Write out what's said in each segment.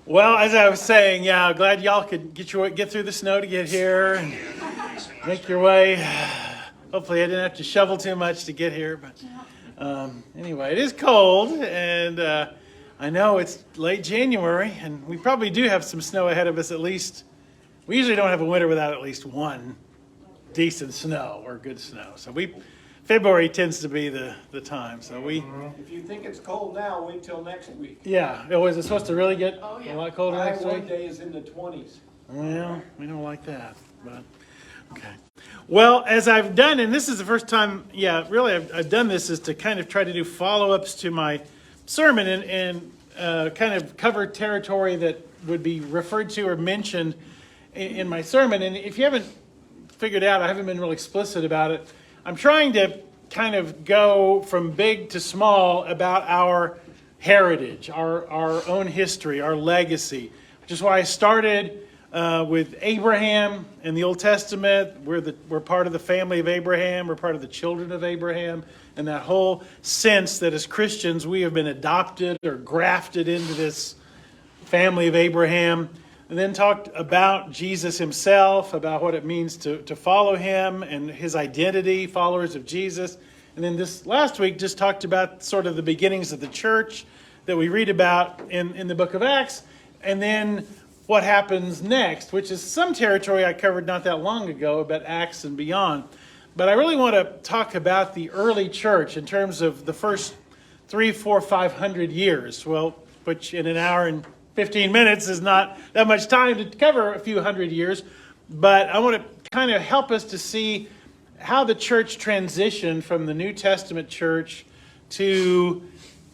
Well, as I was saying, yeah, glad y'all could get through the snow to get here and make your way. Hopefully, I didn't have to shovel too much to get here, but anyway, it is cold, and I know it's late January, and we probably do have some snow ahead of us. At least, we usually don't have a winter without at least one decent snow or good snow. So February tends to be the time. So If you think it's cold now, wait till next week. yeah. Was it supposed to really get a lot colder next One week? day is in the 20s. Well, we don't like that, but okay. Well, as I've done, and this is the first time, really I've done this, is to kind of try to do follow-ups to my sermon and kind of cover territory that would be referred to or mentioned in my sermon. And if you haven't figured out, I haven't been real explicit about it. I'm trying to kind of go from big to small about our heritage, our own history, our legacy, which is why I started with Abraham in the Old Testament. We're part of the family of Abraham. We're part of the children of Abraham. And that whole sense that as Christians we have been adopted or grafted into this family of Abraham. And then talked about Jesus himself, about what it means to follow him and his identity, followers of Jesus. And then this last week just talked about sort of the beginnings of the church that we read about in the book of Acts. And then what happens next, which is some territory I covered not that long ago about Acts and beyond. But I really want to talk about the early church in terms of the first 300, 400, 500 years. Well, which in an hour and 15 minutes is not that much time to cover a few hundred years, but I want to kind of help us to see how the church transitioned from the New Testament church to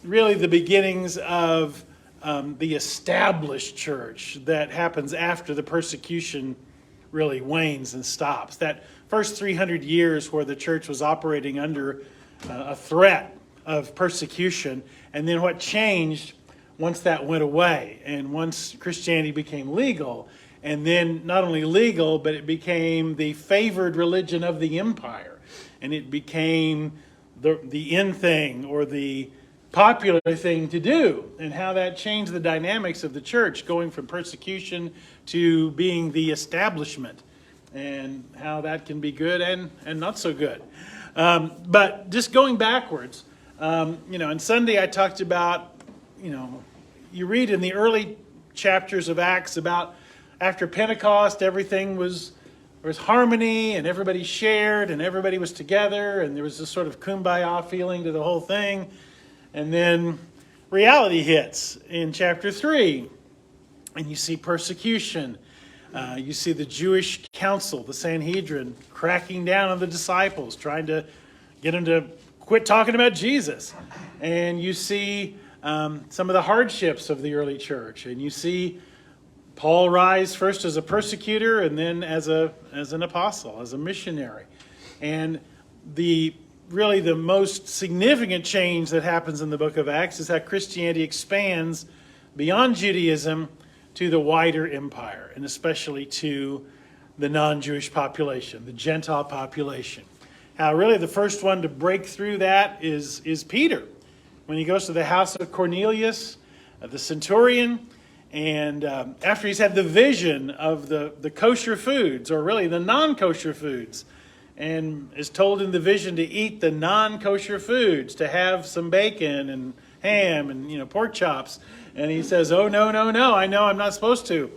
really the beginnings of the established church that happens after the persecution really wanes and stops. That first 300 years where the church was operating under a threat of persecution, and then what changed once that went away, and once Christianity became legal, and then not only legal, but it became the favored religion of the empire, and it became the in thing or the popular thing to do, and how that changed the dynamics of the church, going from persecution to being the establishment, and how that can be good and not so good. But just going backwards, on Sunday I talked about, you read in the early chapters of Acts about after Pentecost, everything was harmony and everybody shared and everybody was together and there was this sort of kumbaya feeling to the whole thing. And then reality hits in chapter 3 and you see persecution. You see the Jewish council, the Sanhedrin, cracking down on the disciples, trying to get them to quit talking about Jesus. And you see some of the hardships of the early church, and you see Paul rise first as a persecutor and then as an apostle, as a missionary. And the most significant change that happens in the book of Acts is how Christianity expands beyond Judaism to the wider empire, and especially to the non-Jewish population, the Gentile population. How really the first one to break through that is Peter, when he goes to the house of Cornelius, the centurion, and after he's had the vision of the kosher foods, or really the non-kosher foods, and is told in the vision to eat the non-kosher foods, to have some bacon and ham and pork chops. And he says, oh, no, I know I'm not supposed to.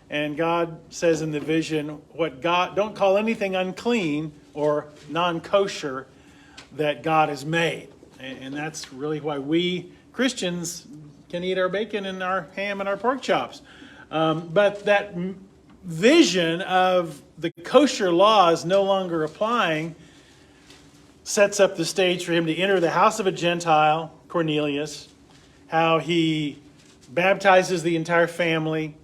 And God says in the vision, don't call anything unclean or non-kosher that God has made. And that's really why we Christians can eat our bacon and our ham and our pork chops. But that vision of the kosher laws no longer applying sets up the stage for him to enter the house of a Gentile, Cornelius, how he baptizes the entire family,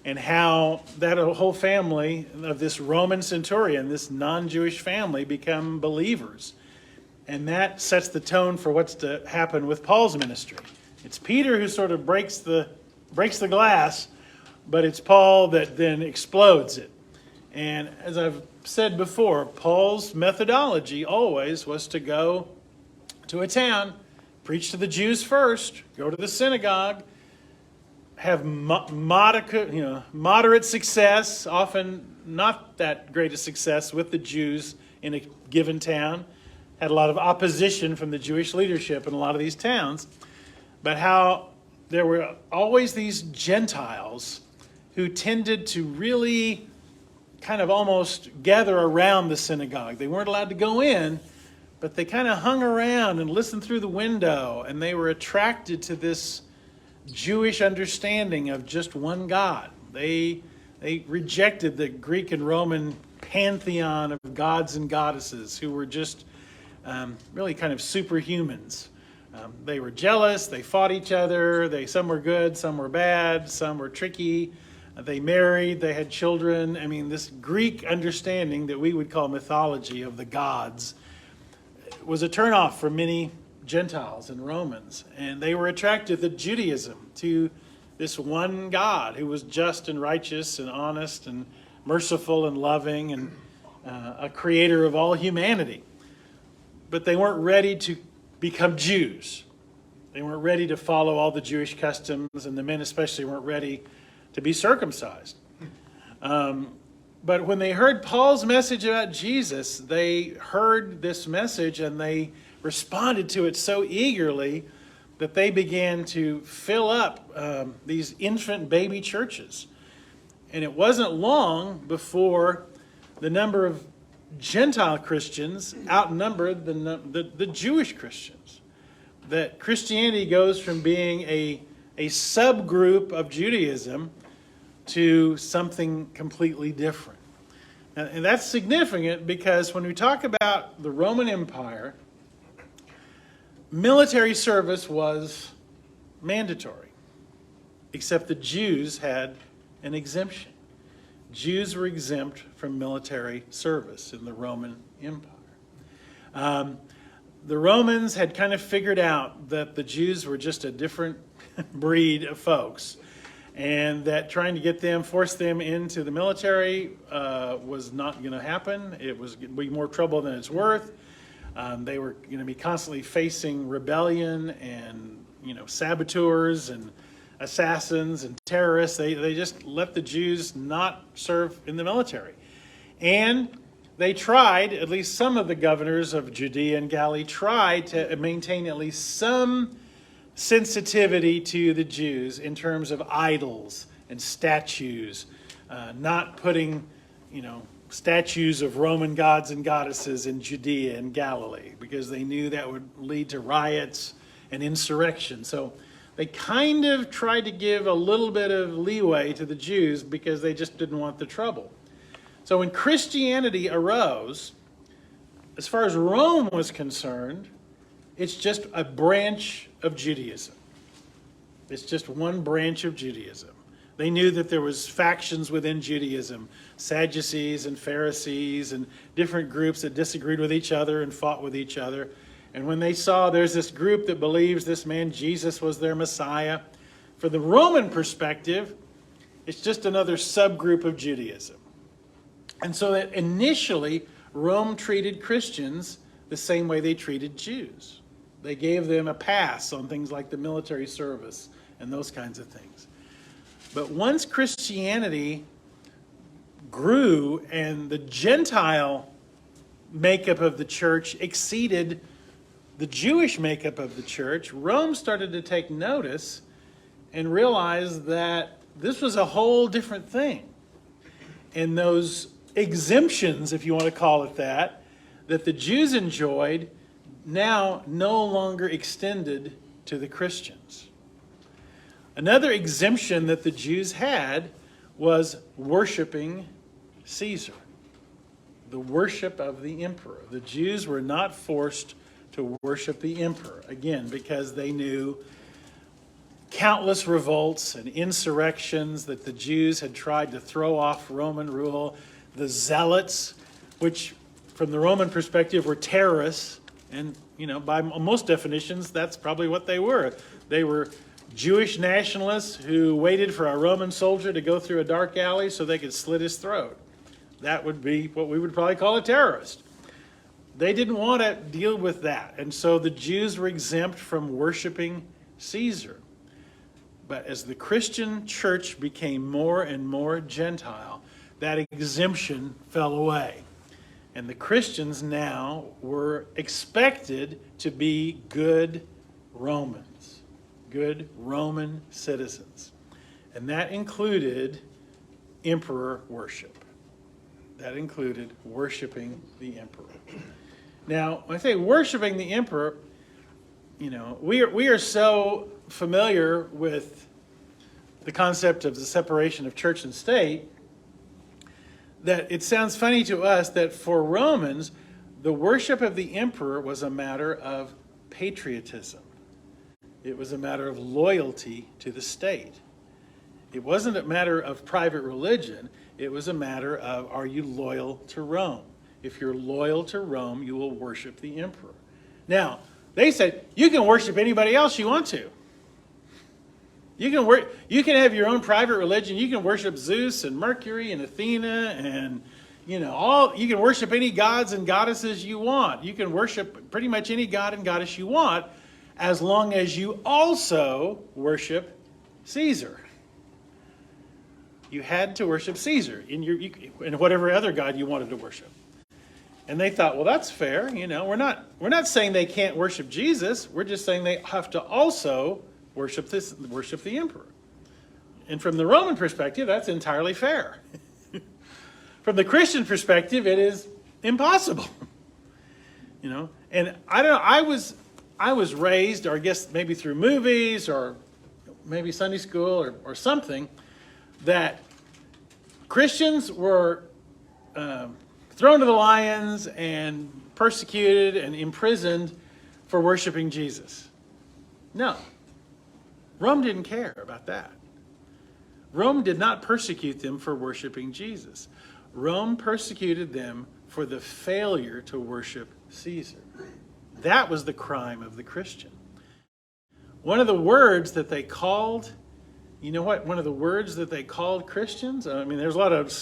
and how that whole family of this Roman centurion, this non-Jewish family, become believers. And that sets the tone for what's to happen with Paul's ministry. It's Peter who sort of breaks the glass, but it's Paul that then explodes it. And as I've said before, Paul's methodology always was to go to a town, preach to the Jews first, go to the synagogue, have moderate success, often not that great a success with the Jews in a given town, had a lot of opposition from the Jewish leadership in a lot of these towns, but how there were always these Gentiles who tended to really kind of almost gather around the synagogue. They weren't allowed to go in, but they kind of hung around and listened through the window, and they were attracted to this Jewish understanding of just one God. They rejected the Greek and Roman pantheon of gods and goddesses who were just really kind of superhumans. They were jealous, they fought each other, some were good, some were bad, some were tricky. They married, they had children. I mean, this Greek understanding that we would call mythology of the gods was a turnoff for many Gentiles and Romans. And they were attracted to Judaism, to this one God who was just and righteous and honest and merciful and loving and a creator of all humanity. But they weren't ready to become Jews. They weren't ready to follow all the Jewish customs, and the men especially weren't ready to be circumcised. But when they heard Paul's message about Jesus, they heard this message and they responded to it so eagerly that they began to fill up these infant baby churches. And it wasn't long before the number of Gentile Christians outnumbered the Jewish Christians. That Christianity goes from being a subgroup of Judaism to something completely different. And that's significant because when we talk about the Roman Empire, military service was mandatory, except the Jews had an exemption. Jews were exempt from military service in the Roman Empire. The Romans had kind of figured out that the Jews were just a different breed of folks, and that trying to force them into the military was not going to happen. It was going to be more trouble than it's worth. They were going to be constantly facing rebellion and saboteurs and assassins and terrorists. They just let the Jews not serve in the military. And they tried, at least some of the governors of Judea and Galilee tried to maintain at least some sensitivity to the Jews in terms of idols and statues, not putting, statues of Roman gods and goddesses in Judea and Galilee, because they knew that would lead to riots and insurrection. So they kind of tried to give a little bit of leeway to the Jews because they just didn't want the trouble. So when Christianity arose, as far as Rome was concerned, it's just a branch of Judaism. It's just one branch of Judaism. They knew that there was factions within Judaism, Sadducees and Pharisees and different groups that disagreed with each other and fought with each other. And when they saw there's this group that believes this man Jesus was their Messiah, for the Roman perspective, it's just another subgroup of Judaism. And so that initially, Rome treated Christians the same way they treated Jews. They gave them a pass on things like the military service and those kinds of things. But once Christianity grew and the Gentile makeup of the church exceeded the Jewish makeup of the church, Rome started to take notice and realize that this was a whole different thing. And those exemptions, if you want to call it that the Jews enjoyed, now no longer extended to the Christians. Another exemption that the Jews had was worshiping Caesar, the worship of the emperor. The Jews were not forced to worship the emperor, again, because they knew countless revolts and insurrections that the Jews had tried to throw off Roman rule. The Zealots, which from the Roman perspective were terrorists, and by most definitions, that's probably what they were. They were Jewish nationalists who waited for a Roman soldier to go through a dark alley so they could slit his throat. That would be what we would probably call a terrorist. They didn't want to deal with that, and so the Jews were exempt from worshiping Caesar. But as the Christian church became more and more Gentile, that exemption fell away. And the Christians now were expected to be good Romans, good Roman citizens. And that included emperor worship. That included worshiping the emperor. Now, when I say worshiping the emperor, we are so familiar with the concept of the separation of church and state that it sounds funny to us that for Romans, the worship of the emperor was a matter of patriotism. It was a matter of loyalty to the state. It wasn't a matter of private religion. It was a matter of, are you loyal to Rome? If you're loyal to Rome, you will worship the emperor. Now, they said, you can worship anybody else you want to. You can have your own private religion. You can worship Zeus and Mercury and Athena and you can worship any gods and goddesses you want. You can worship pretty much any god and goddess you want, as long as you also worship Caesar. You had to worship Caesar in whatever other god you wanted to worship. And they thought, well, that's fair. We're not saying they can't worship Jesus. We're just saying they have to also worship the emperor. And from the Roman perspective, that's entirely fair. From the Christian perspective, it is impossible. And I don't know, I was raised, or I guess maybe through movies or maybe Sunday school or something, that Christians were thrown to the lions and persecuted and imprisoned for worshiping Jesus. No. Rome didn't care about that. Rome did not persecute them for worshiping Jesus. Rome persecuted them for the failure to worship Caesar. That was the crime of the Christian. One of the words that they called, one of the words that they called Christians? I mean, there's a lot of,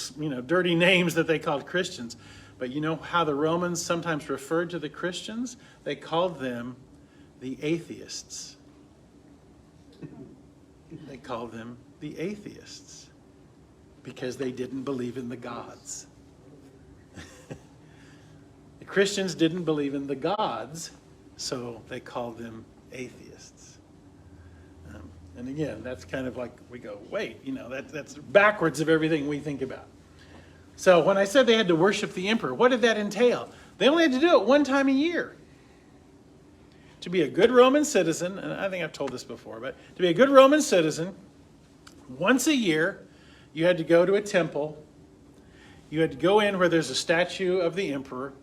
dirty names that they called Christians. But you know how the Romans sometimes referred to the Christians? They called them the atheists. They called them the atheists because they didn't believe in the gods. The Christians didn't believe in the gods, so they called them atheists. And again, that's kind of like we go, wait, that's backwards of everything we think about. So when I said they had to worship the emperor, what did that entail? They only had to do it one time a year. To be a good Roman citizen, and I think I've told this before, but to be a good Roman citizen, once a year, you had to go to a temple. You had to go in where there's a statue of the emperor.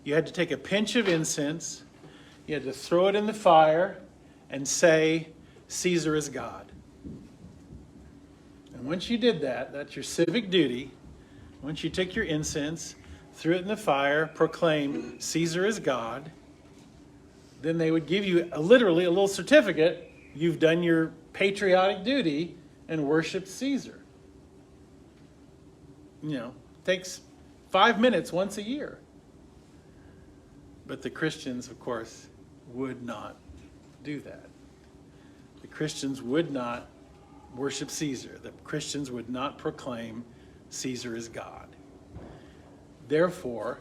You had to take a pinch of incense. You had to throw it in the fire and say, Caesar is God. And once you did that, that's your civic duty. Once you took your incense, threw it in the fire, proclaimed, Caesar is God, then they would give you literally a little certificate. You've done your patriotic duty and worshiped Caesar. Takes 5 minutes once a year. But the Christians, of course, would not do that. The Christians would not worship Caesar. The Christians would not proclaim Caesar is God. Therefore,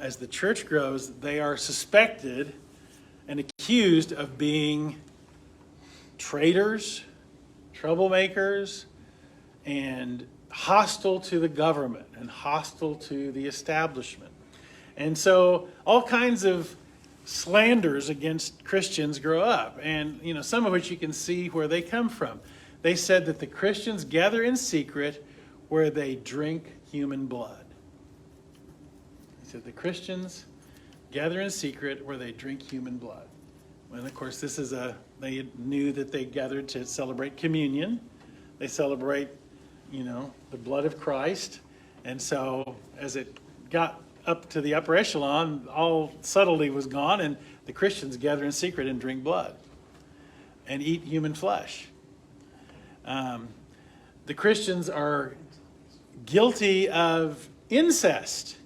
as the church grows, they are suspected and accused of being traitors, troublemakers, and hostile to the government and hostile to the establishment. And so all kinds of slanders against Christians grow up, and some of which you can see where they come from. They said that the Christians gather in secret where they drink human blood. They said the Christians gather in secret where they drink human blood. And of course, they knew that they gathered to celebrate communion. They celebrate, the blood of Christ. And so as it got up to the upper echelon, all subtlety was gone, and the Christians gather in secret and drink blood and eat human flesh. The Christians are guilty of incest.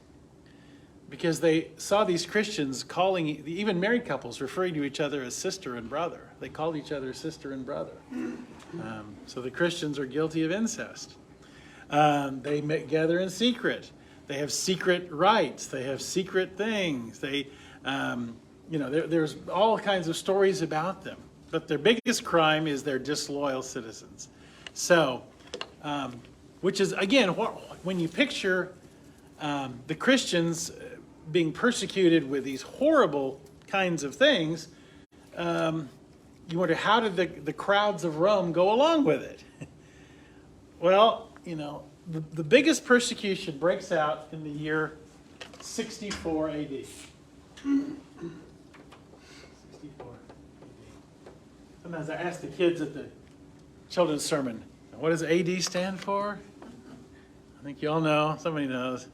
because they saw these Christians calling, even married couples, referring to each other as sister and brother. They called each other sister and brother. So the Christians are guilty of incest. They gather in secret. They have secret rites. They have secret things. They, there's all kinds of stories about them. But their biggest crime is they're disloyal citizens. So, which is, again, when you picture the Christians being persecuted with these horrible kinds of things, you wonder, how did the crowds of Rome go along with it? Well, the biggest persecution breaks out in the year 64 AD. 64 AD. Sometimes I ask the kids at the children's sermon, what does AD stand for? I think you all know. Somebody knows.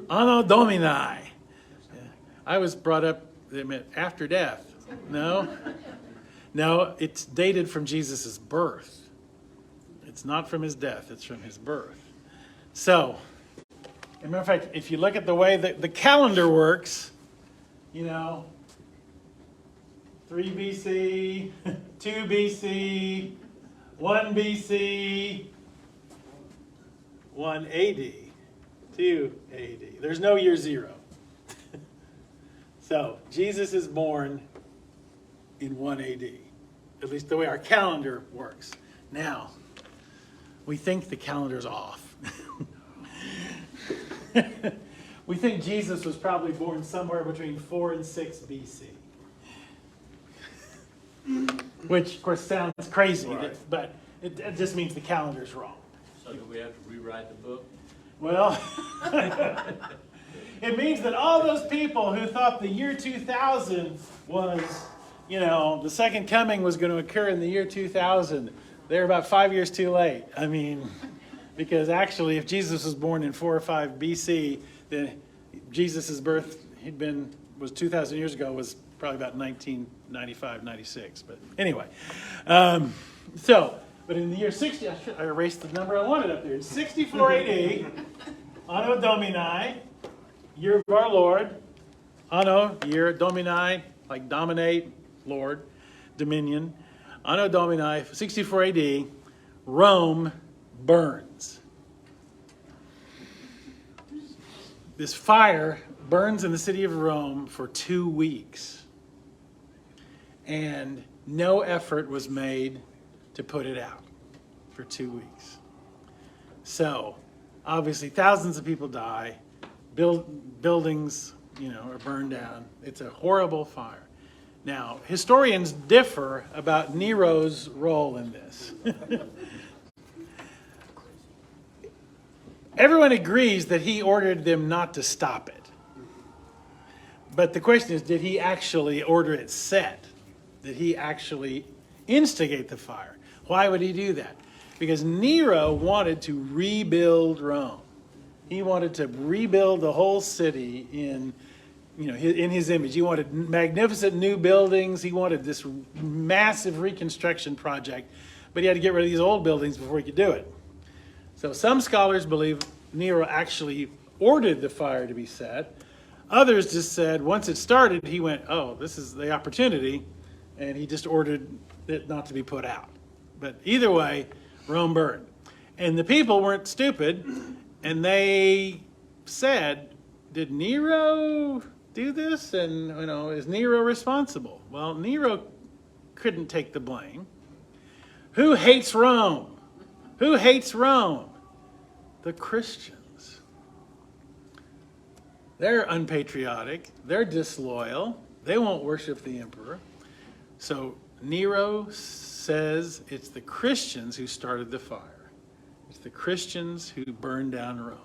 Anno Domini. Yeah. I was brought up, they meant after death. No? No, it's dated from Jesus' birth. It's not from his death, it's from his birth. So, as a matter of fact, if you look at the way that the calendar works, 3 BC, 2 BC, 1 BC, 1 AD, 2 AD. There's no year zero. So, Jesus is born in 1 AD, at least the way our calendar works. Now, we think the calendar's off. We think Jesus was probably born somewhere between 4 and 6 BC. Which, of course, sounds crazy, right, but it just means the calendar's wrong. So do we have to rewrite the book? Well, it means that all those people who thought the year 2000 was, the second coming was going to occur in the year 2000, they're about 5 years too late. I mean, because if Jesus was born in 4 or 5 BC, then Jesus' birth was 2,000 years ago, was probably about 1995, 96. But anyway, but in the year 60, I erased the number I wanted up there. In 64 AD, Anno Domini, year of our Lord. Anno, year, Domini, like dominate, Lord, dominion. Anno Domini, 64 AD, Rome burns. This fire burns in the city of Rome for 2 weeks. And no effort was made to put it out for 2 weeks. So, obviously, thousands of people die. Buildings, are burned down. It's a horrible fire. Now, historians differ about Nero's role in this. Everyone agrees that he ordered them not to stop it. But the question is, did he actually order it set? Did he actually instigate the fire? Why would he do that? Because Nero wanted to rebuild Rome. He wanted to rebuild the whole city in his image. He wanted magnificent new buildings. He wanted this massive reconstruction project, but he had to get rid of these old buildings before he could do it. So some scholars believe Nero actually ordered the fire to be set. Others just said once it started, he went, oh, this is the opportunity, and he just ordered it not to be put out. But either way, Rome burned. And the people weren't stupid, and they said, did Nero do this? And, is Nero responsible? Well, Nero couldn't take the blame. Who hates Rome? Who hates Rome? The Christians. They're unpatriotic. They're disloyal. They won't worship the emperor. So Nero says it's the Christians who started the fire. It's the Christians who burned down Rome.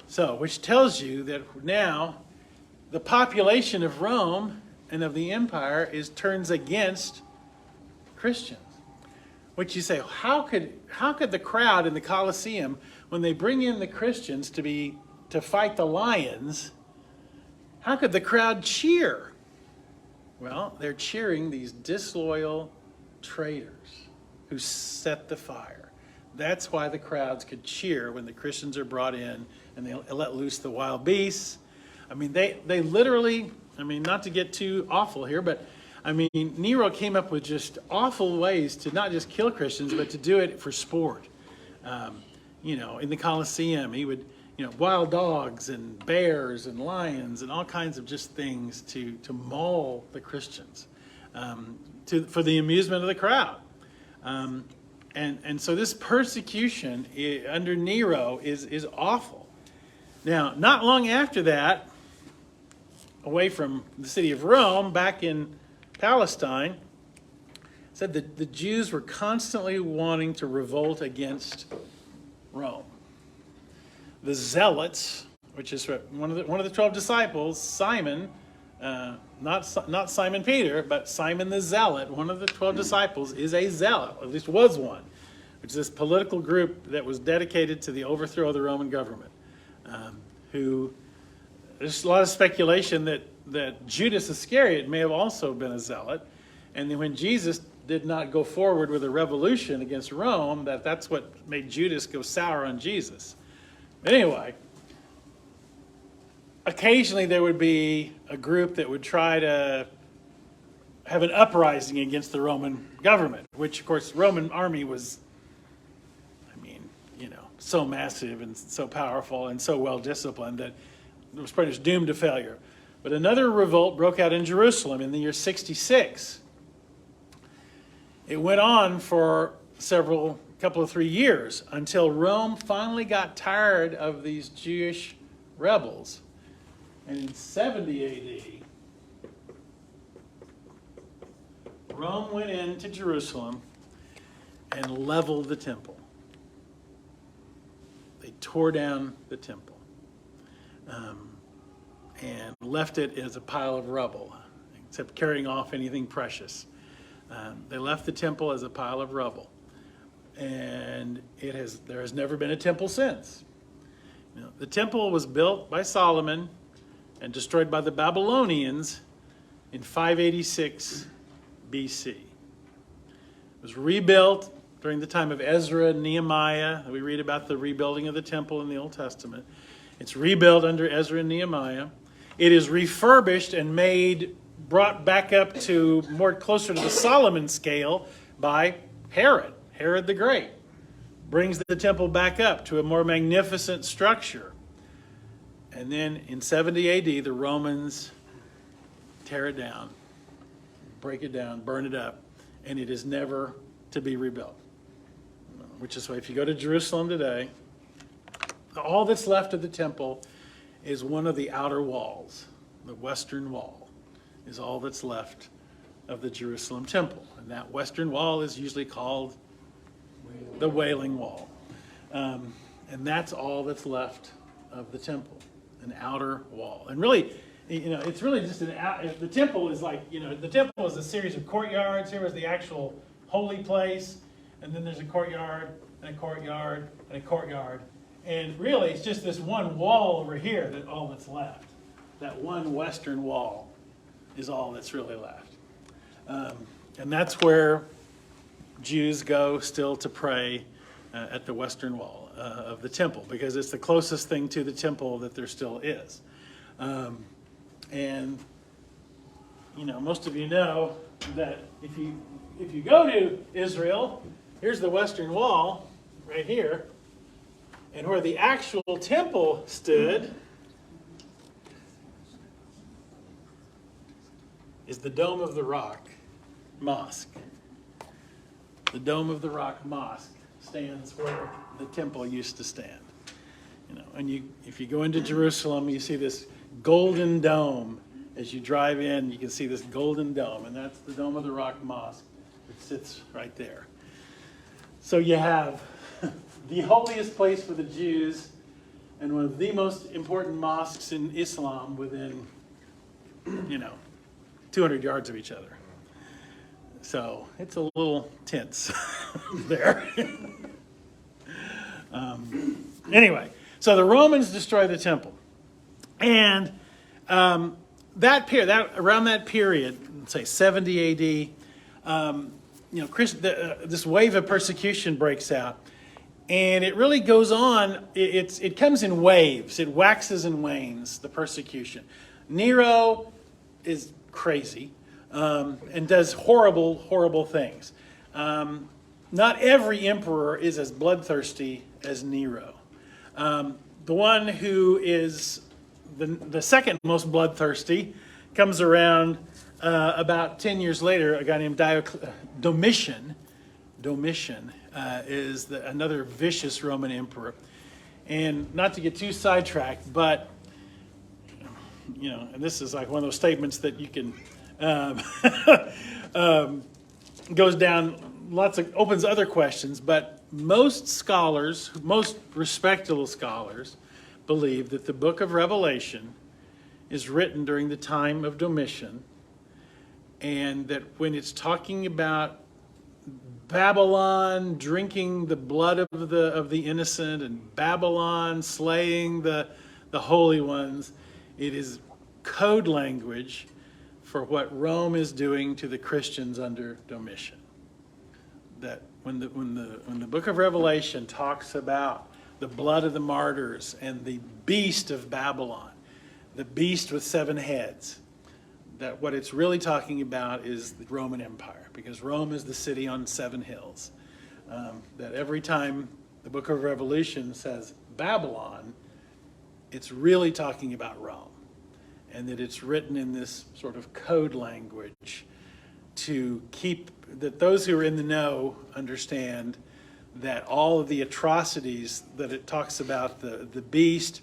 So, which tells you that now the population of Rome and of the empire turns against Christians. Which you say, how could the crowd in the Colosseum, when they bring in the Christians to fight the lions, how could the crowd cheer? Well, they're cheering these disloyal traitors who set the fire. That's why the crowds could cheer when the Christians are brought in and they let loose the wild beasts I mean, they literally, I mean, not to get too awful here, but I mean, Nero came up with just awful ways to not just kill Christians, but to do it for sport. In the Colosseum, he would, wild dogs and bears and lions and all kinds of just things to maul the Christians for the amusement of the crowd. And so this persecution under Nero is awful. Now, not long after that, away from the city of Rome, back in Palestine, said that the Jews were constantly wanting to revolt against Rome. The Zealots, which is one of the 12 disciples, Simon, not Simon Peter, but Simon the Zealot, one of the 12 disciples, is a zealot, at least was one, which is this political group that was dedicated to the overthrow of the Roman government. There's a lot of speculation that Judas Iscariot may have also been a zealot, and then when Jesus did not go forward with a revolution against Rome, that's what made Judas go sour on Jesus. But anyway, occasionally there would be a group that would try to have an uprising against the Roman government, which of course the Roman army was, so massive and so powerful and so well disciplined that it was pretty much doomed to failure. But another revolt broke out in Jerusalem in the year 66. It went on for couple of 3 years until Rome finally got tired of these Jewish rebels. And in 70 AD, Rome went into Jerusalem and leveled the temple. They tore down the temple and left it as a pile of rubble, except carrying off anything precious. They left the temple as a pile of rubble. And there has never been a temple since. The temple was built by Solomon and destroyed by the Babylonians in 586 BC. It was rebuilt during the time of Ezra and Nehemiah. We read about the rebuilding of the temple in the Old Testament. It's rebuilt under Ezra and Nehemiah. It is refurbished and brought back up to more closer to the Solomon scale by Herod the Great. Brings the temple back up to a more magnificent structure. And then in 70 AD, the Romans tear it down, break it down, burn it up, and it is never to be rebuilt. Which is why if you go to Jerusalem today, all that's left of the temple is one of the outer walls. The western wall is all that's left of the Jerusalem temple. And that western wall is usually called the Wailing Wall. And that's all that's left of the temple, an outer wall. And really, it's really just the temple is like, the temple is a series of courtyards. Here was the actual holy place. And then there's a courtyard, and a courtyard, and a courtyard. And really, it's just this one wall over here all that's left. That one western wall is all that's really left. And that's where Jews go still to pray at the western wall of the temple, because it's the closest thing to the temple that there still is. And, most of you know that if you go to Israel, here's the western wall right here, and where the actual temple stood is the Dome of the Rock Mosque. The Dome of the Rock Mosque stands where the temple used to stand. And if you go into Jerusalem, you see this golden dome. As you drive in, you can see this golden dome, and that's the Dome of the Rock Mosque. It sits right there. So you have the holiest place for the Jews and one of the most important mosques in Islam within, 200 yards of each other. So it's a little tense there. Anyway, so the Romans destroy the temple. And around that period, say 70 AD, this wave of persecution breaks out. And it really goes on. It comes in waves. It waxes and wanes, the persecution. Nero is crazy and does horrible, horrible things. Not every emperor is as bloodthirsty as Nero. The one who is the second most bloodthirsty comes around about 10 years later, a guy named Domitian. Domitian is another vicious Roman emperor. And not to get too sidetracked, but, and this is like one of those statements that you can, goes down, opens other questions, but most scholars, most respectable scholars, believe that the book of Revelation is written during the time of Domitian, and that when it's talking about Babylon drinking the blood of the innocent and Babylon slaying the holy ones, it is code language for what Rome is doing to the Christians under Domitian. That when the book of Revelation talks about the blood of the martyrs and the beast of Babylon, the beast with 7 heads, that what it's really talking about is the Roman Empire, because Rome is the city on 7 hills. That every time the book of Revelation says Babylon, it's really talking about Rome, and that it's written in this sort of code language to keep, that those who are in the know understand that all of the atrocities that it talks about, the beast,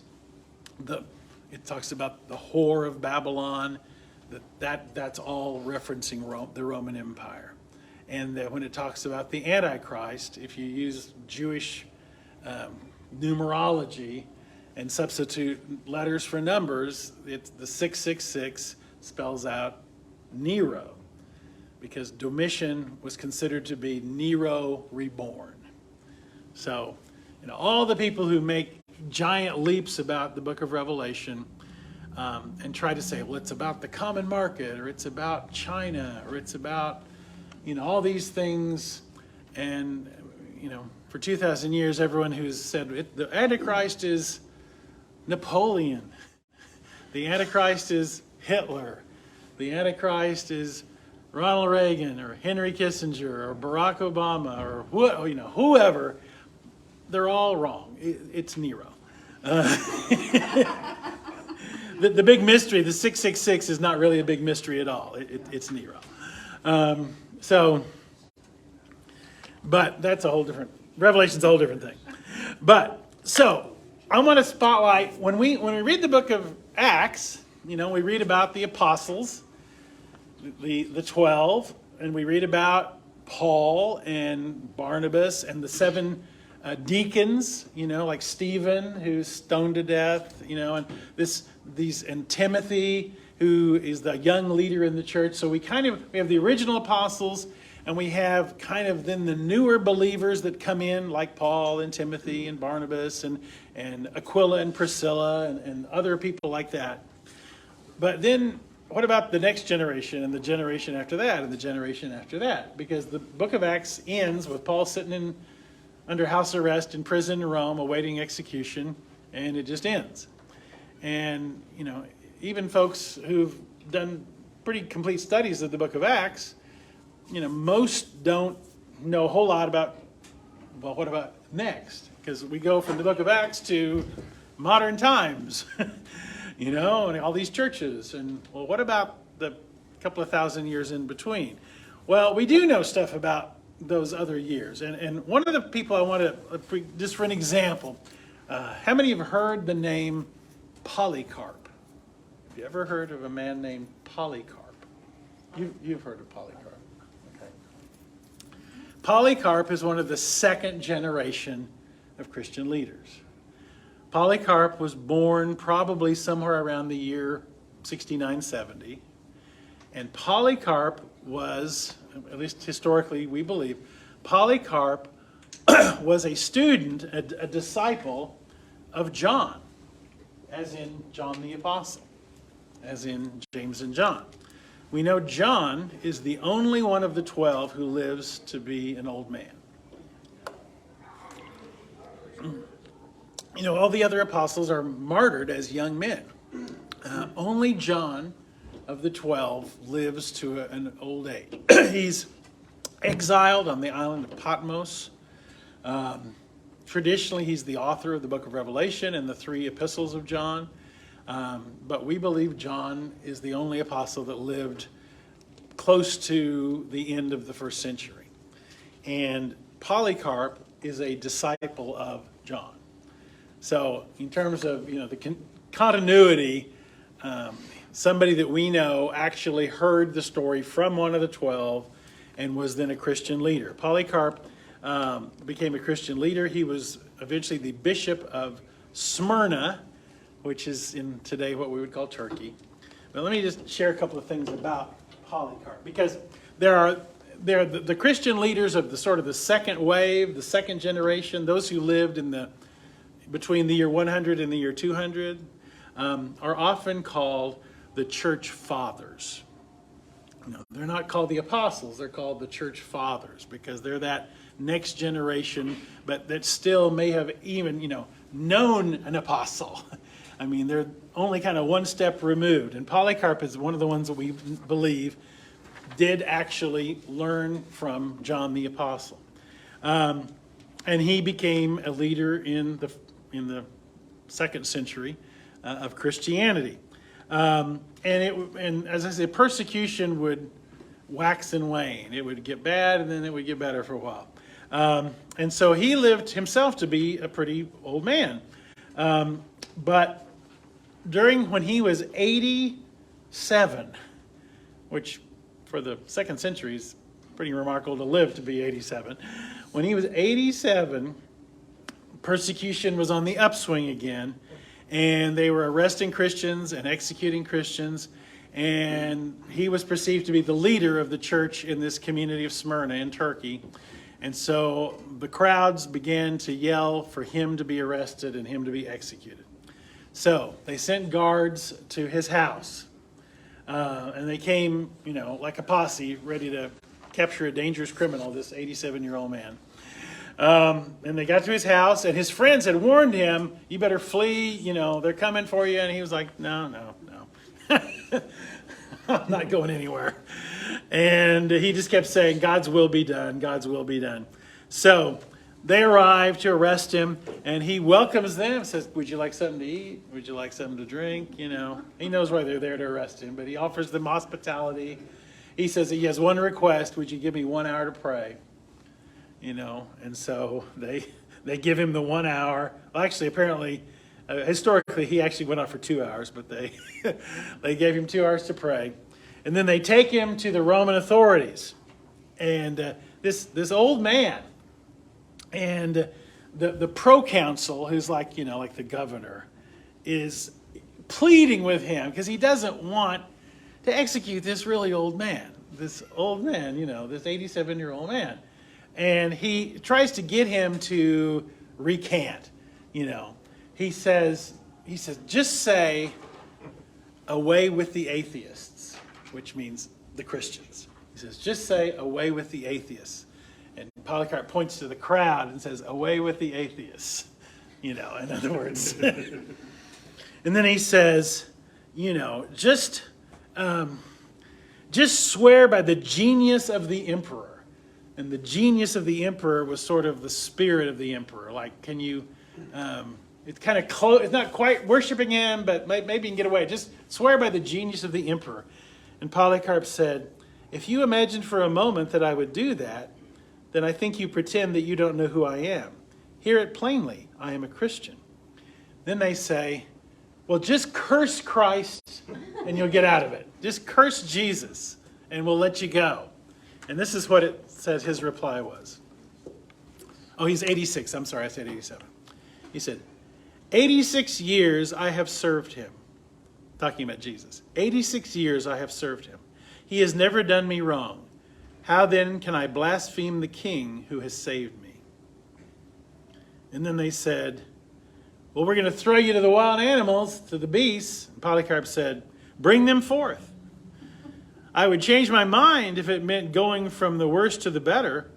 it talks about the whore of Babylon, that's all referencing Rome, the Roman Empire. And that when it talks about the Antichrist, if you use Jewish numerology and substitute letters for numbers, it's the 666 spells out Nero, because Domitian was considered to be Nero reborn. So, all the people who make giant leaps about the book of Revelation and try to say, well, it's about the common market, or it's about China, or it's about, all these things. And, for 2,000 years, everyone who's said the Antichrist is Napoleon, the Antichrist is Hitler, the Antichrist is Ronald Reagan, or Henry Kissinger, or Barack Obama, or whoever, they're all wrong. It's Nero. The big mystery, the 666, is not really a big mystery at all. It's Nero. But that's a whole different, Revelation's a whole different thing. But, so, I want to spotlight, when we read the book of Acts, we read about the apostles, the 12, and we read about Paul and Barnabas and the 7 deacons, like Stephen, who's stoned to death, and Timothy, who is the young leader in the church. So we have the original apostles, and we have kind of then the newer believers that come in, like Paul and Timothy and Barnabas and Aquila and Priscilla and other people like that. But then what about the next generation and the generation after that and the generation after that? Because the book of Acts ends with Paul sitting under house arrest in prison in Rome awaiting execution, and it just ends. And, even folks who've done pretty complete studies of the book of Acts, most don't know a whole lot about, well, what about next? Because we go from the book of Acts to modern times, and all these churches. And, well, what about the couple of thousand years in between? Well, we do know stuff about those other years. And one of the people I want to, just for an example, how many have heard the name Polycarp? Have you ever heard of a man named Polycarp? You've heard of Polycarp. Okay. Polycarp is one of the 2nd generation of Christian leaders. Polycarp was born probably somewhere around the year 69, 70. And Polycarp was, at least historically we believe, Polycarp was a student, a disciple of John, as in John the Apostle, as in James and John. We know John is the only one of the 12 who lives to be an old man. all the other apostles are martyred as young men. Only John of the 12 lives to an old age. He's exiled on the island of Patmos. Traditionally, he's the author of the book of Revelation and the 3 epistles of John. But we believe John is the only apostle that lived close to the end of the first century. And Polycarp is a disciple of John. So in terms of the continuity, somebody that we know actually heard the story from one of the 12 and was then a Christian leader. Polycarp became a Christian leader. He was eventually the bishop of Smyrna, which is in today what we would call Turkey. But let me just share a couple of things about Polycarp, because there are the Christian leaders of the sort of the second wave, the second generation, those who lived between the year 100 and the year 200, are often called the church fathers. They're not called the apostles, they're called the church fathers, because they're that next generation, but that still may have even, known an apostle. I mean, they're only kind of one step removed. And Polycarp is one of the ones that we believe did actually learn from John the Apostle. And he became a leader in the second century of Christianity. And as I said, persecution would wax and wane. It would get bad, and then it would get better for a while. And so he lived himself to be a pretty old man. But when he was 87, which for the second century is pretty remarkable to live to be 87. When he was 87, persecution was on the upswing again, and they were arresting Christians and executing Christians, and he was perceived to be the leader of the church in this community of Smyrna in Turkey. And so the crowds began to yell for him to be arrested and him to be executed. So they sent guards to his house, and they came, like a posse, ready to capture a dangerous criminal, this 87-year-old man. And they got to his house, and his friends had warned him, you better flee, they're coming for you. And he was like, no. I'm not going anywhere. And he just kept saying, God's will be done, God's will be done. So they arrive to arrest him, and he welcomes them, says, would you like something to eat? Would you like something to drink? He knows why they're there to arrest him, but he offers them hospitality. He says he has one request, would you give me 1 hour to pray? And so they give him the 1 hour. Well, actually, apparently, historically, he actually went out for 2 hours, but they gave him 2 hours to pray. And then they take him to the Roman authorities. And this old man, and the proconsul, who's like the governor, is pleading with him because he doesn't want to execute this really old man. This 87-year-old man. And he tries to get him to recant. He says, just say, away with the atheists, which means the Christians. He says, just say, away with the atheists. And Polycarp points to the crowd and says, away with the atheists. In other words. And then he says, just swear by the genius of the emperor. And the genius of the emperor was sort of the spirit of the emperor. Like, can you, it's kind of close, it's not quite worshiping him, but maybe you can get away. Just swear by the genius of the emperor. And Polycarp said, if you imagine for a moment that I would do that, then I think you pretend that you don't know who I am. Hear it plainly, I am a Christian. Then they say, well, just curse Christ and you'll get out of it. Just curse Jesus and we'll let you go. And this is what it says his reply was. Oh, he's 86. I'm sorry, I said 87. He said, 86 years I have served him. Talking about Jesus. 86 years I have served him. He has never done me wrong. How then can I blaspheme the king who has saved me? And then they said, well, we're going to throw you to the wild animals, to the beasts. And Polycarp said, bring them forth. I would change my mind if it meant going from the worst to the better,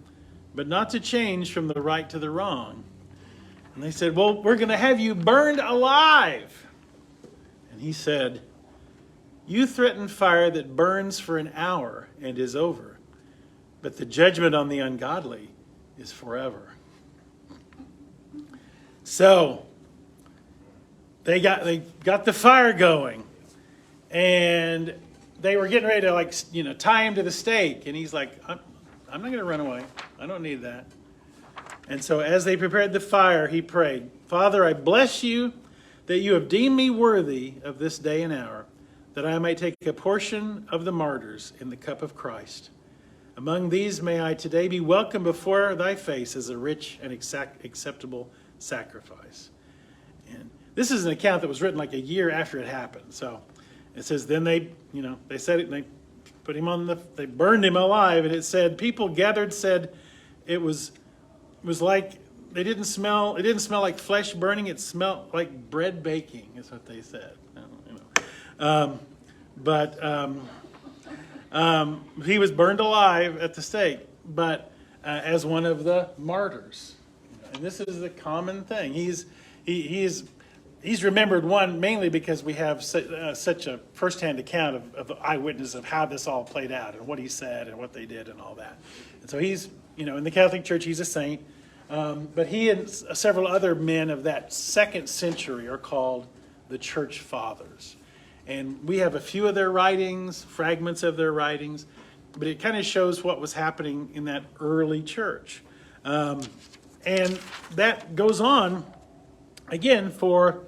but not to change from the right to the wrong. And they said, well, we're going to have you burned alive. And he said, you threaten fire that burns for an hour and is over, but the judgment on the ungodly is forever. So they got the fire going, and they were getting ready to tie him to the stake. And he's like, I'm not going to run away. I don't need that. And so as they prepared the fire, he prayed, Father, I bless you that you have deemed me worthy of this day and hour, that I may take a portion of the martyrs in the cup of Christ. Among these may I today be welcomed before thy face as a rich and acceptable sacrifice. And this is an account that was written like a year after it happened. So it says, then they said it, and they put him they burned him alive. And it said, people gathered, said it was like, it didn't smell like flesh burning. It smelled like bread baking, is what they said. He was burned alive at the stake, but as one of the martyrs. And this is the common thing. He's remembered, one, mainly because we have such a firsthand account of eyewitness of how this all played out and what he said and what they did and all that. And so he's, in the Catholic Church, he's a saint. But he and several other men of that second century are called the Church Fathers. And we have a few of their writings, fragments of their writings, but it kind of shows what was happening in that early church. And that goes on, again, for,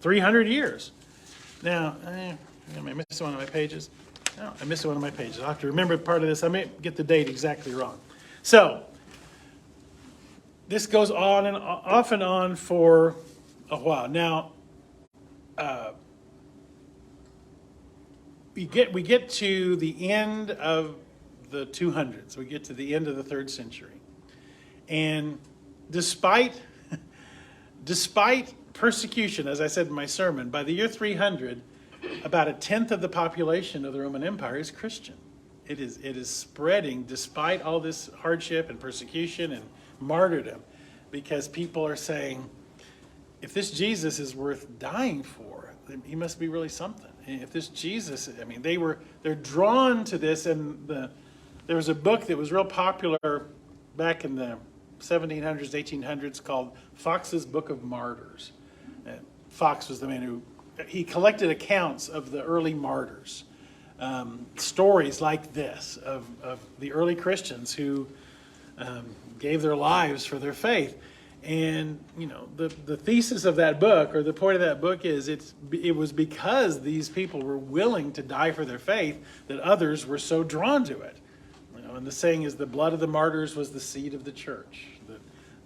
300 years. Now, I missed one of my pages. No, I missed one of my pages. I'll have to remember part of this. I may get the date exactly wrong. So, this goes on and off and on for a while. Now, we get to the end of the 200s. We get to the end of the 3rd century. And despite persecution, as I said in my sermon, by the year 300, about a tenth of the population of the Roman Empire is Christian. It is spreading despite all this hardship and persecution and martyrdom, because people are saying, if this Jesus is worth dying for, he must be really something. If this Jesus, they're drawn to this. And there was a book that was real popular back in the 1700s, 1800s called Fox's Book of Martyrs. Fox was the man he collected accounts of the early martyrs, stories like this of the early Christians who gave their lives for their faith. And the thesis of that book, or the point of that book, is it was because these people were willing to die for their faith that others were so drawn to it. And the saying is, the blood of the martyrs was the seed of the church.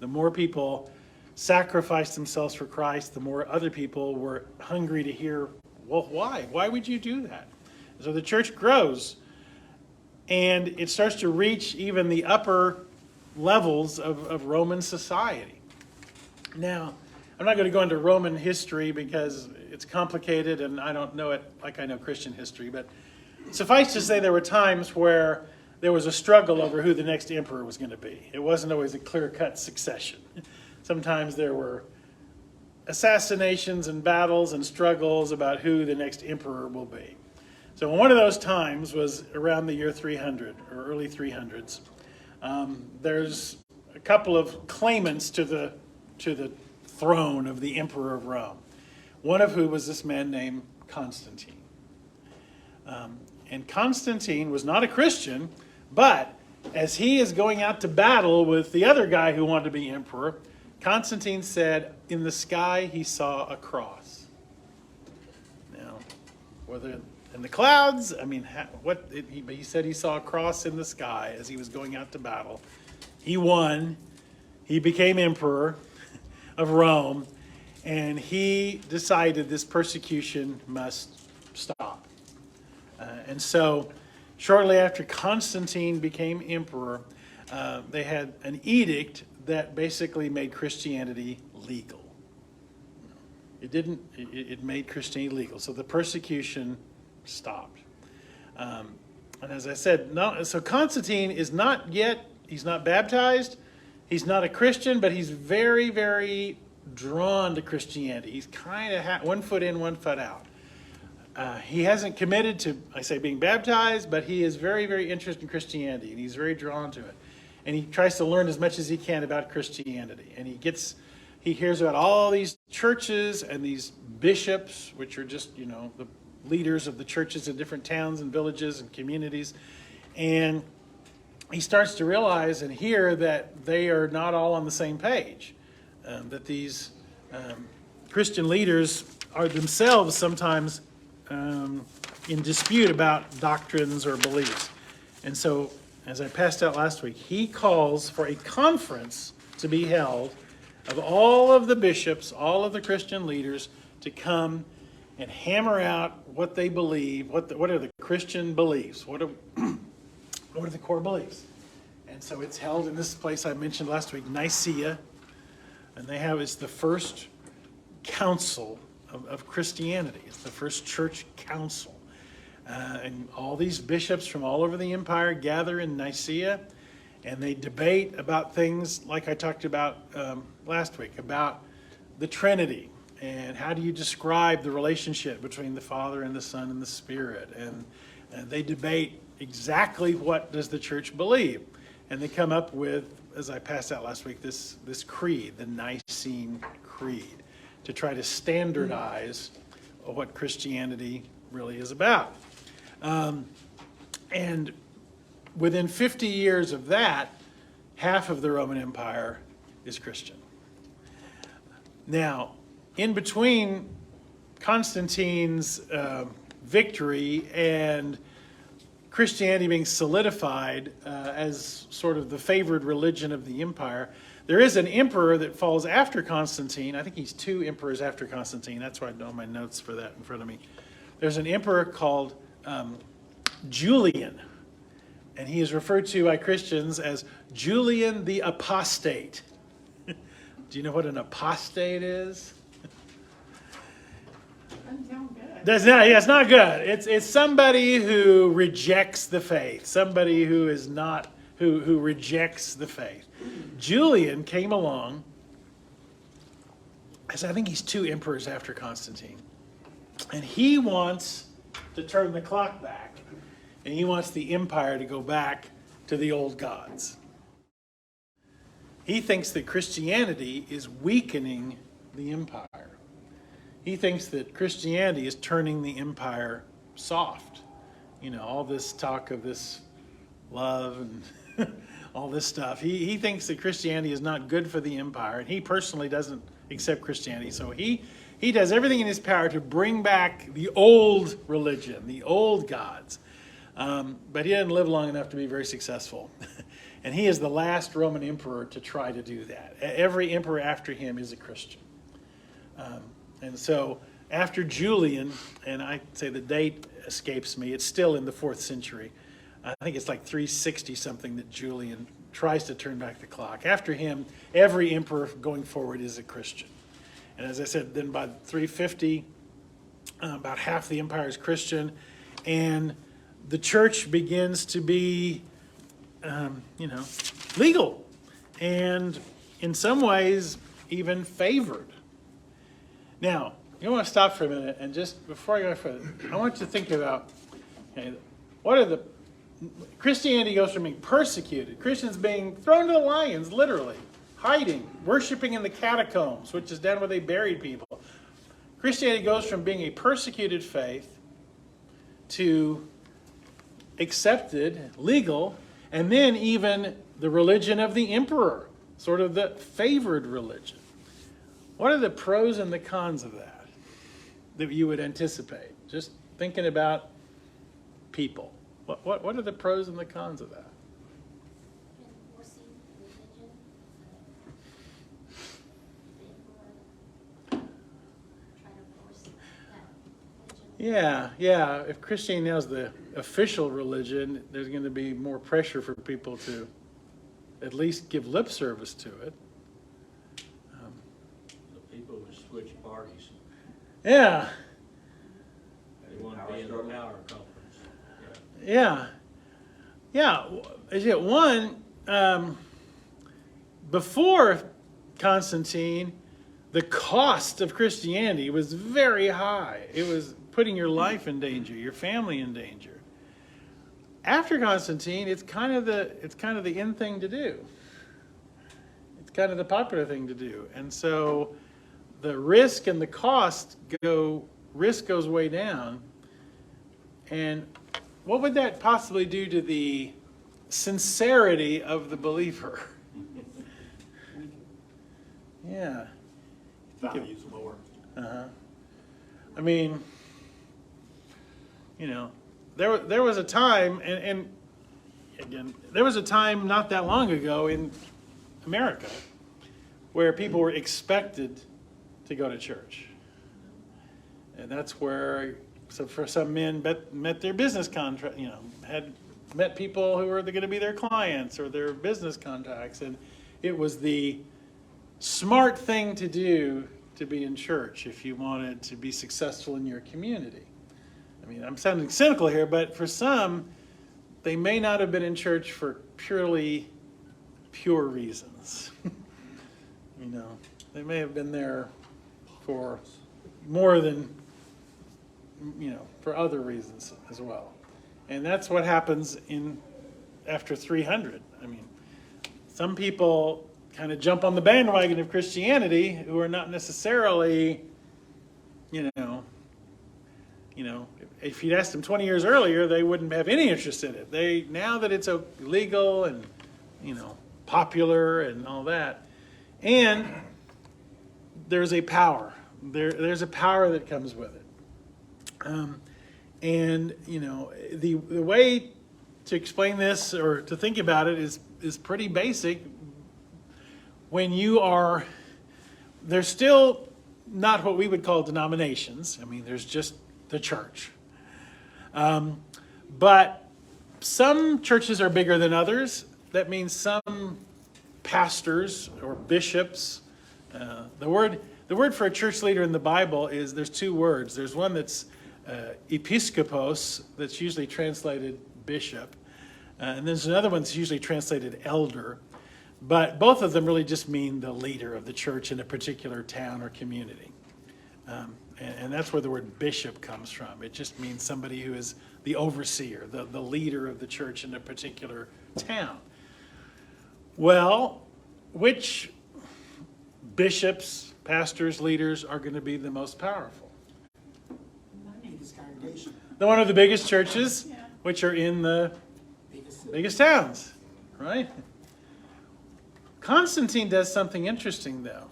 The more people sacrificed themselves for Christ, the more other people were hungry to hear, well, why? Why would you do that? So the church grows, and it starts to reach even the upper levels of Roman society. Now, I'm not going to go into Roman history because it's complicated and I don't know it like I know Christian history, but suffice to say there were times where there was a struggle over who the next emperor was going to be. It wasn't always a clear-cut succession. Sometimes there were assassinations and battles and struggles about who the next emperor will be. So one of those times was around the year 300 or early 300s. There's a couple of claimants to the throne of the emperor of Rome. One of whom was this man named Constantine. And Constantine was not a Christian, but as he is going out to battle with the other guy who wanted to be emperor, Constantine said, in the sky he saw a cross. Now, whether in the clouds, he said he saw a cross in the sky as he was going out to battle. He won. He became emperor of Rome, and he decided this persecution must stop. And so, shortly after Constantine became emperor, they had an edict that basically made Christianity legal. It made Christianity legal. So the persecution stopped. And as I said, so Constantine is not yet, he's not baptized, He's not a Christian, but he's very, very drawn to Christianity. He's kind of one foot in, one foot out. He hasn't committed to, I say, being baptized, but he is very, very interested in Christianity, and he's very drawn to it. And he tries to learn as much as he can about Christianity. And he hears about all these churches and these bishops, which are just, the leaders of the churches in different towns and villages and communities. And he starts to realize and hear that they are not all on the same page, that these Christian leaders are themselves sometimes in dispute about doctrines or beliefs. And so, as I passed out last week, he calls for a conference to be held of all of the bishops, all of the Christian leaders, to come and hammer out what they believe, what are the Christian beliefs, what are the core beliefs. And so it's held in this place I mentioned last week, Nicaea, and it's the first council of Christianity. It's the first church council. And all these bishops from all over the empire gather in Nicaea, and they debate about things like I talked about last week, about the Trinity, and how do you describe the relationship between the Father and the Son and the Spirit. And they debate exactly what does the church believe. And they come up with, as I passed out last week, this creed, the Nicene Creed, to try to standardize what Christianity really is about. And within 50 years of that, half of the Roman Empire is Christian. Now, in between Constantine's victory and Christianity being solidified as sort of the favored religion of the empire, there is an emperor that falls after Constantine. I think he's 2 emperors after Constantine. That's why I know my notes for that in front of me. There's an emperor called Julian, and he is referred to by Christians as Julian the Apostate. Do you know what an apostate is? Doesn't sound good. It's not good. It's somebody who rejects the faith, somebody who is not, who rejects the faith. Julian came along, I think he's 2 emperors after Constantine, and he wants to turn the clock back, and he wants the empire to go back to the old gods. He thinks that Christianity is weakening the empire. He thinks that Christianity is turning the empire soft. All this talk of this love and all this stuff. He thinks that Christianity is not good for the empire, and he personally doesn't accept Christianity. So he does everything in his power to bring back the old religion, the old gods. But he didn't live long enough to be very successful. And he is the last Roman emperor to try to do that. Every emperor after him is a Christian. And so after Julian, and I say the date escapes me, it's still in the 4th century. I think it's like 360 something that Julian tries to turn back the clock. After him, every emperor going forward is a Christian. And as I said, then by 350, about half the empire is Christian, and the church begins to be, legal, and in some ways even favored. Now, you want to stop for a minute, and just before I go further, I want you to think about, Christianity goes from being persecuted, Christians being thrown to the lions, literally, hiding, worshiping in the catacombs, which is down where they buried people. Christianity goes from being a persecuted faith to accepted, legal, and then even the religion of the emperor, sort of the favored religion. What are the pros and the cons of that you would anticipate? Just thinking about people. What are the pros and the cons of that? Enforcing religion. Try to force that religion. Yeah. If Christianity now is the official religion, there's going to be more pressure for people to at least give lip service to it. The people would switch parties. Yeah. They want to be in the power conference. Yeah. One, before Constantine, the cost of Christianity was very high. It was putting your life in danger, your family in danger. After Constantine, it's kind of the in thing to do. It's kind of the popular thing to do. And so the risk and the cost risk goes way down. And what would that possibly do to the sincerity of the believer? Yeah. Values lower. Uh-huh. I mean, there was a time, and again, there was a time not that long ago in America where people were expected to go to church. And that's where, so for some men, met their business contract, had met people who were going to be their clients or their business contacts. And it was the smart thing to do to be in church if you wanted to be successful in your community. I mean, I'm sounding cynical here, but for some, they may not have been in church for purely pure reasons. They may have been there for more than, for other reasons as well. And that's what happens after 300. I mean, some people kind of jump on the bandwagon of Christianity who are not necessarily, if you'd asked them 20 years earlier, they wouldn't have any interest in it. Now that it's legal and, popular and all that, and there's a power. There's a power that comes with it. The way to explain this or to think about it is pretty basic. When there's still not what we would call denominations. I mean, there's just the church. But some churches are bigger than others. That means some pastors or bishops. The word for a church leader in the Bible there's two words. There's one that's episkopos, that's usually translated bishop. And there's another one that's usually translated elder. But both of them really just mean the leader of the church in a particular town or community. And that's where the word bishop comes from. It just means somebody who is the overseer, the leader of the church in a particular town. Well, which bishops, pastors, leaders are going to be the most powerful? The one of the biggest churches, which are in the biggest towns, right? Constantine does something interesting, though.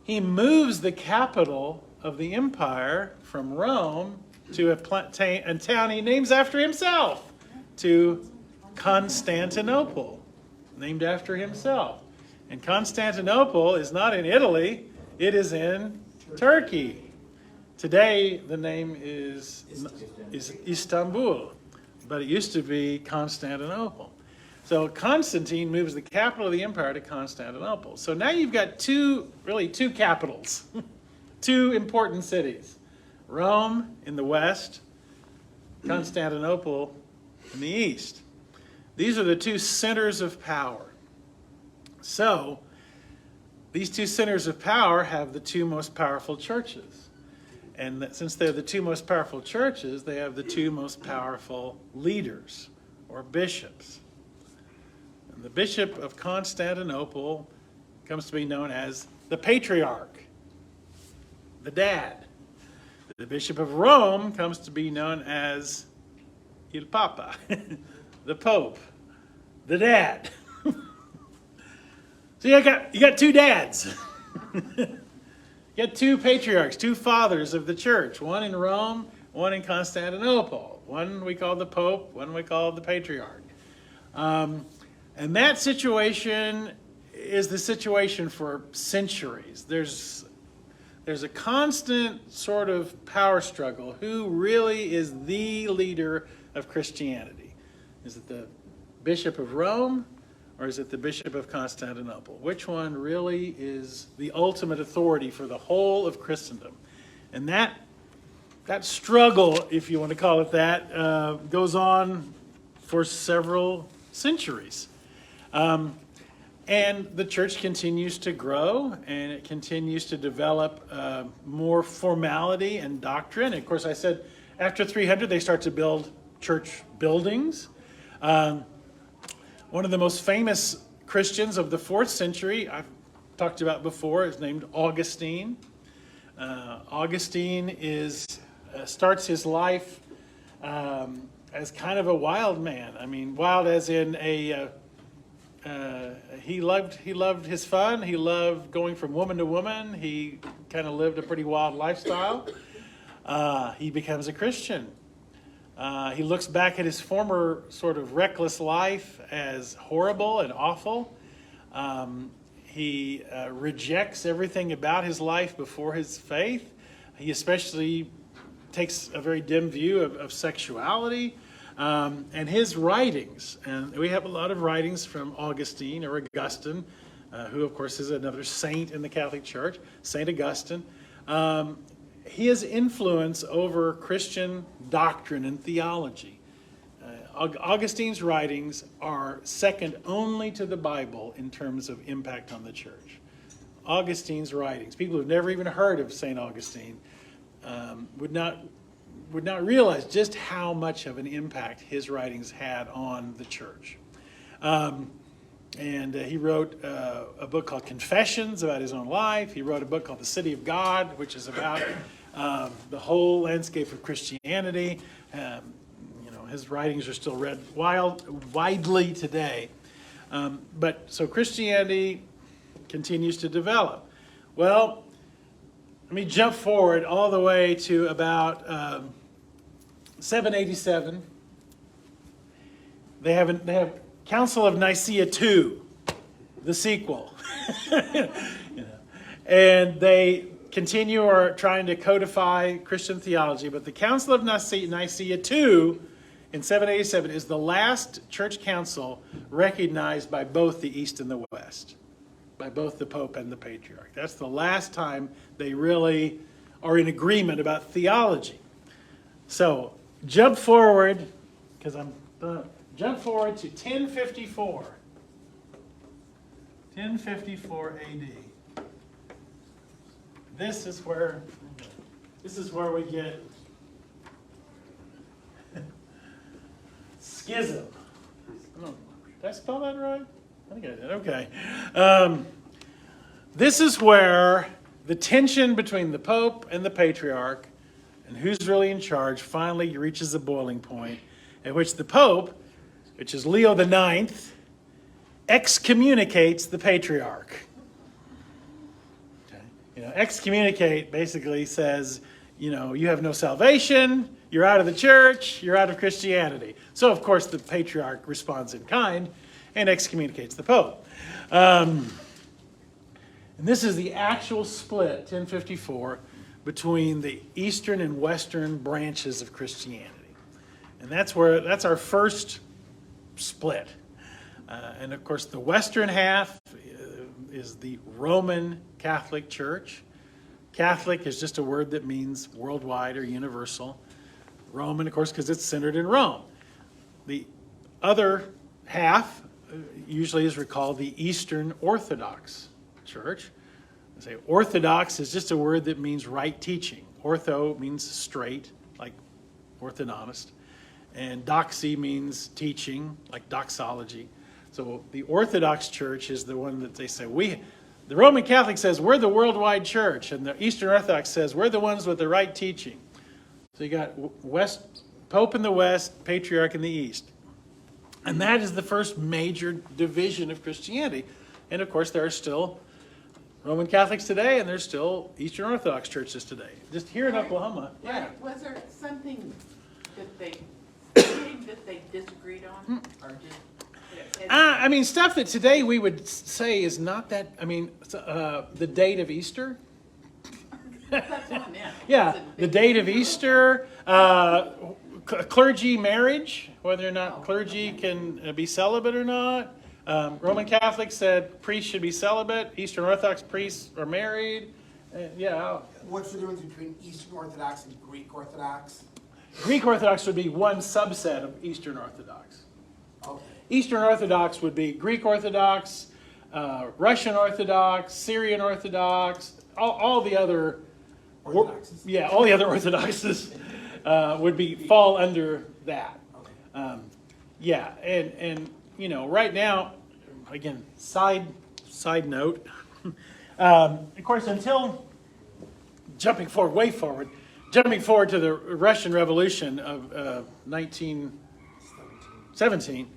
He moves the capital of the empire from Rome to a town he names after himself, to Constantinople, named after himself. And Constantinople is not in Italy, it is in Turkey. Today, the name is Istanbul, but it used to be Constantinople. So Constantine moves the capital of the empire to Constantinople. So now you've got two capitals, two important cities. Rome in the west, Constantinople in the east. These are the two centers of power. So these two centers of power have the two most powerful churches. And since they're the two most powerful churches, they have the two most powerful leaders or bishops. And the Bishop of Constantinople comes to be known as the Patriarch, the Dad. The Bishop of Rome comes to be known as Il Papa, the Pope, the Dad. So you got two dads. You got two patriarchs, two fathers of the church, one in Rome, one in Constantinople. One we call the Pope, one we call the Patriarch. And that situation is the situation for centuries. There's a constant sort of power struggle. Who really is the leader of Christianity? Is it the Bishop of Rome, or is it the Bishop of Constantinople? Which one really is the ultimate authority for the whole of Christendom? And that struggle, if you want to call it that, goes on for several centuries. And the church continues to grow, and it continues to develop more formality and doctrine. And of course, I said after 300, they start to build church buildings. One of the most famous Christians of the 4th century, I've talked about before, is named Augustine. Augustine starts his life as kind of a wild man. I mean, wild as in he loved his fun. He loved going from woman to woman. He kind of lived a pretty wild lifestyle. He becomes a Christian. He looks back at his former sort of reckless life as horrible and awful. He rejects everything about his life before his faith. He especially takes a very dim view of sexuality. And his writings, and we have a lot of writings from Augustine or Augustine, who of course is another saint in the Catholic Church, Saint Augustine. His influence over Christian doctrine and theology. Augustine's writings are second only to the Bible in terms of impact on the church. Augustine's writings, people who've never even heard of St. Augustine would not realize just how much of an impact his writings had on the church. And he wrote a book called Confessions about his own life. He wrote a book called The City of God, which is about the whole landscape of Christianity. His writings are still read widely today. So Christianity continues to develop. Well, let me jump forward all the way to about 787. They have Council of Nicaea II, the sequel. And they continue or trying to codify Christian theology. But the Council of Nicaea II in 787 is the last church council recognized by both the East and the West, by both the Pope and the Patriarch. That's the last time they really are in agreement about theology. So jump forward, because jump forward to 1054. 1054 AD. This is where we get schism. Did I spell that right? I think I did. Okay. This is where the tension between the Pope and the Patriarch and who's really in charge finally reaches a boiling point at which the Pope, which is Leo IX, excommunicates the Patriarch. Okay. Excommunicate basically says, you have no salvation, you're out of the church, you're out of Christianity. So, of course, the Patriarch responds in kind and excommunicates the Pope. And this is the actual split, 1054, between the Eastern and Western branches of Christianity. And that's our first split. And of course, the Western half is the Roman Catholic Church. Catholic is just a word that means worldwide or universal. Roman, of course, because it's centered in Rome. The other half usually is called the Eastern Orthodox Church. I say Orthodox is just a word that means right teaching. Ortho means straight, like orthodontist. And doxy means teaching, like doxology. So the Orthodox Church is the one that they say, the Roman Catholic says we're the worldwide church, and the Eastern Orthodox says we're the ones with the right teaching. So you got Pope in the West, Patriarch in the East. And that is the first major division of Christianity. And of course, there are still Roman Catholics today, and there's still Eastern Orthodox churches today. Just here in Oklahoma. Yeah. Was there something that they disagreed on, or just? Stuff that today we would say is not that. The date of Easter. That's what I meant. Yeah, the date of Easter, clergy marriage, whether or not clergy can be celibate or not. Roman Catholics said priests should be celibate. Eastern Orthodox priests are married. What's the difference between Eastern Orthodox and Greek Orthodox? Greek Orthodox would be one subset of Eastern Orthodox. Okay. Eastern Orthodox would be Greek Orthodox, Russian Orthodox, Syrian Orthodox, all the other Orthodoxes? Yeah, all the other Orthodoxes fall under that. Yeah, and you know, right now, again, side note, of course, until way forward, jumping forward to the Russian Revolution of 1917,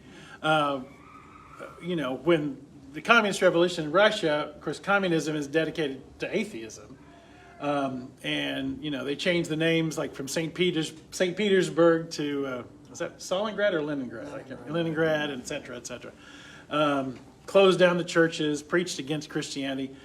you know, when the Communist Revolution in Russia, of course, communism is dedicated to atheism. And, you know, they changed the names like from St. Petersburg to, was that Stalingrad or Leningrad? I can't remember. Leningrad, et cetera, et cetera. Closed down the churches, preached against Christianity.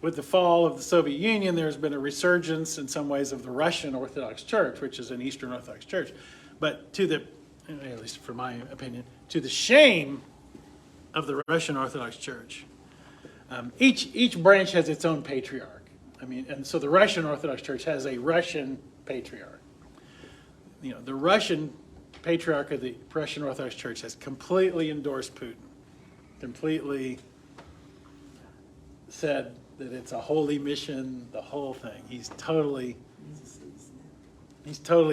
With the fall of the Soviet Union, there's been a resurgence in some ways of the Russian Orthodox Church, which is an Eastern Orthodox church. But at least for my opinion, to the shame of the Russian Orthodox Church, each branch has its own patriarch. I mean, and so the Russian Orthodox Church has a Russian patriarch. You know, the Russian patriarch of the Russian Orthodox Church has completely endorsed Putin, completely said that it's a holy mission, the whole thing. He's totally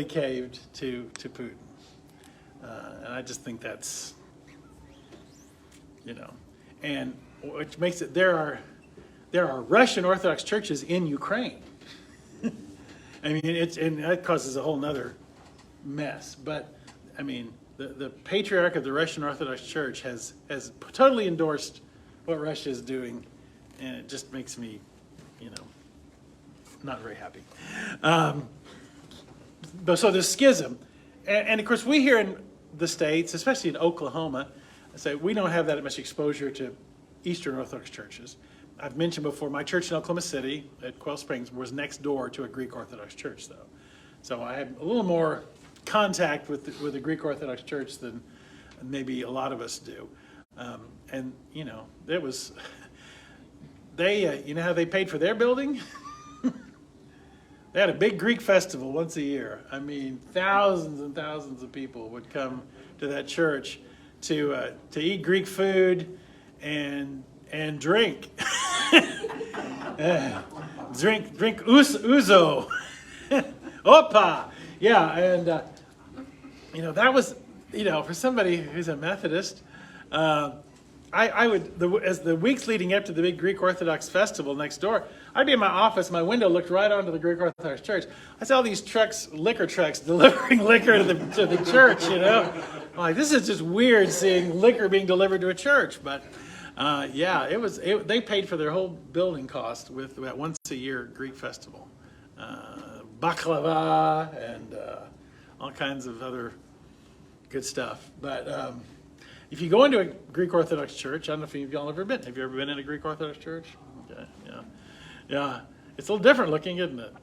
caved to Putin. And I just think that's, you know, and which makes it, there are Russian Orthodox churches in Ukraine. I mean, and that causes a whole nother mess. But, I mean, the patriarch of the Russian Orthodox Church has totally endorsed what Russia is doing, and it just makes me, you know, not very happy. But so there's schism. And of course, we here in the States, especially in Oklahoma, say we don't have that much exposure to Eastern Orthodox churches. I've mentioned before, my church in Oklahoma City at Quail Springs was next door to a Greek Orthodox church, though. So I had a little more contact with the Greek Orthodox church than maybe a lot of us do. And, you know, it was, you know how they paid for their building? They had a big Greek festival once a year. I mean, thousands and thousands of people would come to that church to eat Greek food and drink. Drink ouzo. Opa. Yeah, and you know, that was, you know, for somebody who's a Methodist, I would, as the weeks leading up to the big Greek Orthodox festival next door, I'd be in my office, my window looked right onto the Greek Orthodox church. I saw all these liquor trucks delivering liquor to the church, you know. I'm like, this is just weird seeing liquor being delivered to a church. But yeah, they paid for their whole building cost with that once a year Greek festival. Baklava and all kinds of other good stuff. But if you go into a Greek Orthodox church, I don't know if y'all ever been. Have you ever been in a Greek Orthodox church? Okay, yeah. Yeah, it's a little different looking, isn't it?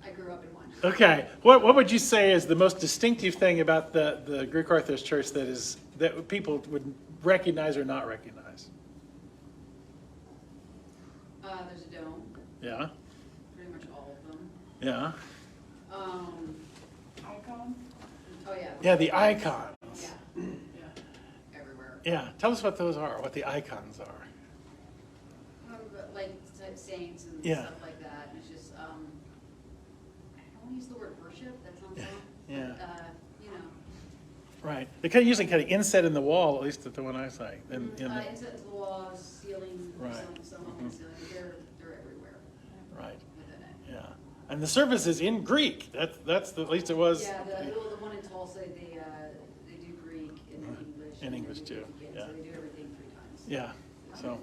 I grew up in one. Okay, what would you say is the most distinctive thing about the Greek Orthodox Church that people would recognize or not recognize? There's a dome, Yeah, pretty much all of them. yeah, Icon? Oh yeah. yeah. The icons. Yeah, Yeah. everywhere. Yeah, tell us what those are. What the icons are. But like saints and Yeah. stuff like that. And it's just, I don't want to use the word worship. That sounds wrong. Yeah. But, you know. Right. They usually kind of inset in the wall, at least at the one I say. Inset to the walls, ceiling, Right. some on the ceiling. They're everywhere Right. within it. Yeah. And the service is in Greek. That's at least it was. Yeah, the one in Tulsa, they do Greek and English. In and English, they do too. kids, Yeah. So they do everything 3 times. Yeah. So.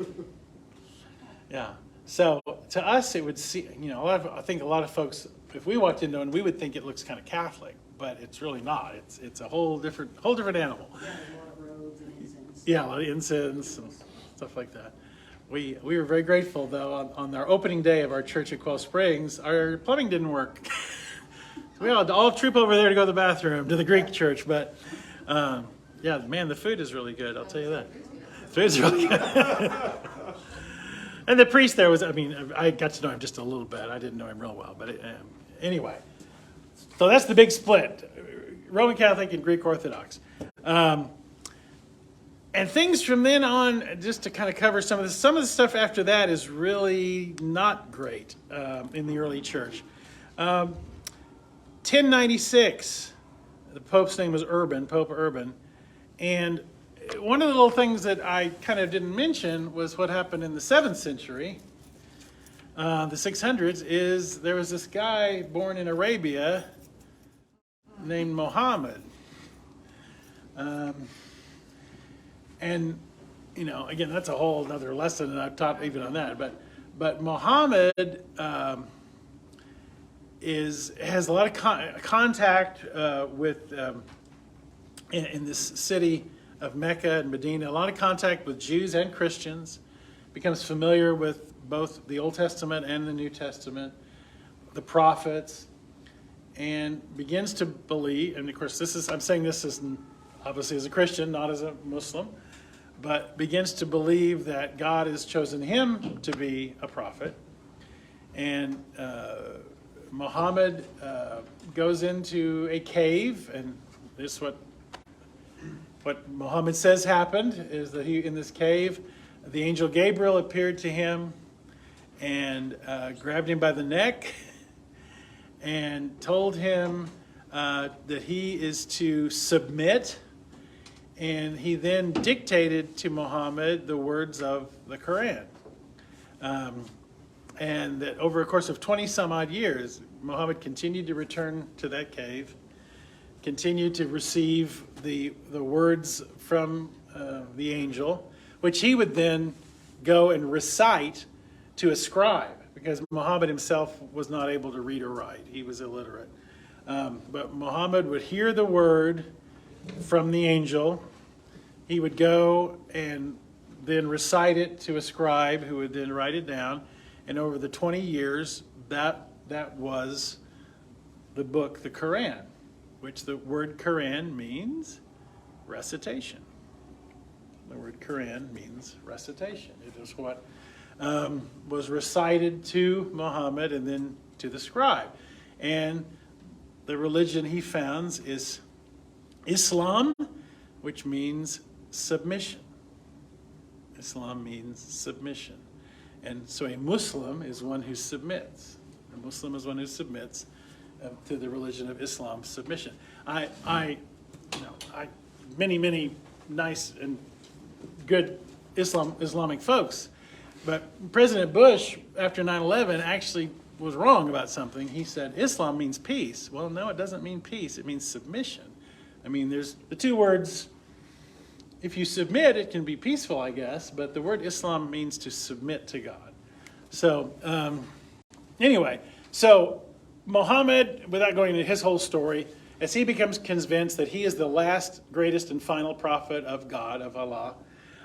Yeah. So to us, it would seem, you know, I think a lot of folks, if we walked into one, we would think it looks kind of Catholic, but it's really not. It's a whole different animal. Yeah, a lot of robes and incense. Yeah, a lot of incense and stuff like that. We were very grateful though on our opening day of our church at Quail Springs, our plumbing didn't work. We had all troop over there to go to the bathroom to the Greek church, but yeah, man, the food is really good. I'll tell you that. The food's really good. And the priest there was, I mean, I got to know him just a little bit. I didn't know him real well, but anyway. So that's the big split, Roman Catholic and Greek Orthodox. And things from then on, just to kind of cover some of the stuff after that is really not great in the early church. 1096, the Pope's name was Urban, Pope Urban. And one of the little things that I kind of didn't mention was what happened in the 7th century, the 600s, is there was this guy born in Arabia named Muhammad. And, you know, again, that's a whole other lesson, and I've taught even on that. But Muhammad has a lot of contact with in this city of Mecca and Medina, a lot of contact with Jews and Christians, becomes familiar with both the Old Testament and the New Testament, the prophets, and begins to believe, and of course I'm saying this as obviously as a Christian, not as a Muslim, but begins to believe that God has chosen him to be a prophet. And Muhammad goes into a cave, and this is what Muhammad says happened, is that in this cave, the angel Gabriel appeared to him and grabbed him by the neck and told him that he is to submit. And he then dictated to Muhammad the words of the Quran. And that over a course of 20 some odd years, Muhammad continued to return to that cave, continued to receive the words from the angel, which he would then go and recite to a scribe, because Muhammad himself was not able to read or write. He was illiterate. But Muhammad would hear the word from the angel. He would go and then recite it to a scribe who would then write it down. And over the 20 years, that was the book, the Quran, which the word Quran means recitation. The word Quran means recitation. It is what was recited to Muhammad and then to the scribe. And the religion he founds is Islam, which means submission. Islam means submission. And so a Muslim is one who submits. A Muslim is one who submits to the religion of Islam, submission. Many nice and good Islamic folks, but President Bush, after 9/11, actually was wrong about something. He said Islam means peace. Well, no, it doesn't mean peace. It means submission. I mean, there's the two words. If you submit, it can be peaceful, I guess, but the word Islam means to submit to God. So, anyway, so Muhammad, without going into his whole story, as he becomes convinced that he is the last, greatest, and final prophet of God, of Allah,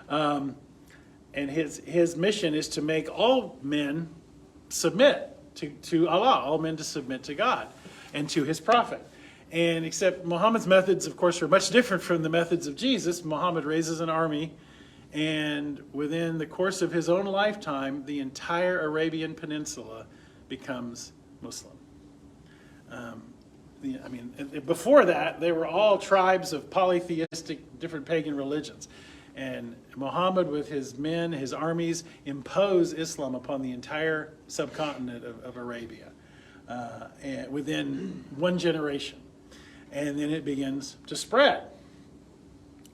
and his mission is to make all men submit to Allah, all men to submit to God and to his prophet. And except Muhammad's methods, of course, are much different from the methods of Jesus. Muhammad raises an army, and within the course of his own lifetime, the entire Arabian Peninsula becomes Muslim. Before that, they were all tribes of polytheistic, different pagan religions. And Muhammad, with his men, his armies, impose Islam upon the entire subcontinent of Arabia and within one generation. And then it begins to spread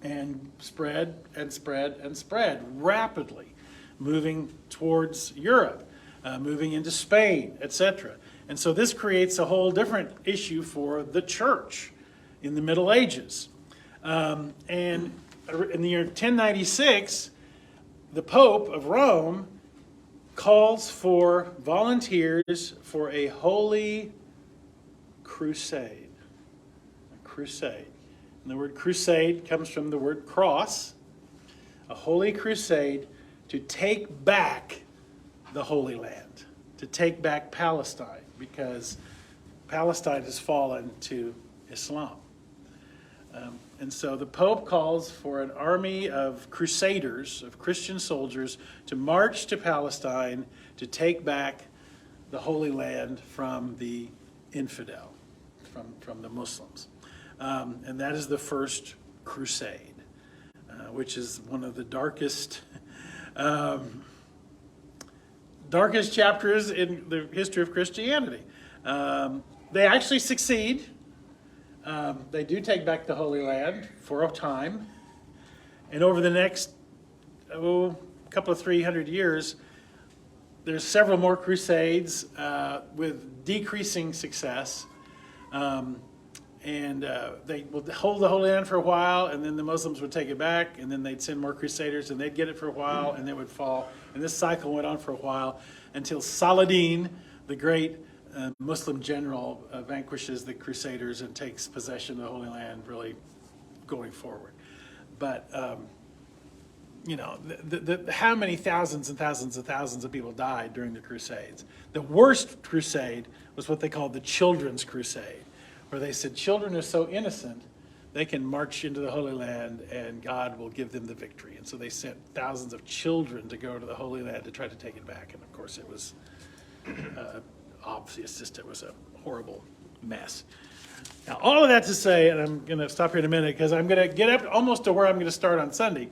and spread and spread and spread rapidly, moving towards Europe, moving into Spain, etc. And so this creates a whole different issue for the church in the Middle Ages. And in the year 1096, the Pope of Rome calls for volunteers for a holy crusade. A crusade. And the word crusade comes from the word cross. A holy crusade to take back the Holy Land, to take back Palestine, because Palestine has fallen to Islam. And so the Pope calls for an army of crusaders, of Christian soldiers, to march to Palestine to take back the Holy Land from the infidel, from the Muslims. And that is the first crusade. which is one of the darkest chapters in the history of Christianity. They actually succeed. They do take back the Holy Land for a time. And over the next couple of 300 years, there's several more crusades with decreasing success. They would hold the Holy Land for a while, and then the Muslims would take it back, and then they'd send more crusaders, and they'd get it for a while, and they would fall. And this cycle went on for a while until Saladin, the great Muslim general, vanquishes the crusaders and takes possession of the Holy Land, really going forward. But, how many thousands and thousands and thousands of people died during the Crusades? The worst crusade was what they called the Children's Crusade, where they said children are so innocent, they can march into the Holy Land and God will give them the victory. And so they sent thousands of children to go to the Holy Land to try to take it back. And of course it was obvious, just it was a horrible mess. Now, all of that to say, and I'm going to stop here in a minute because I'm going to get up almost to where I'm going to start on Sunday.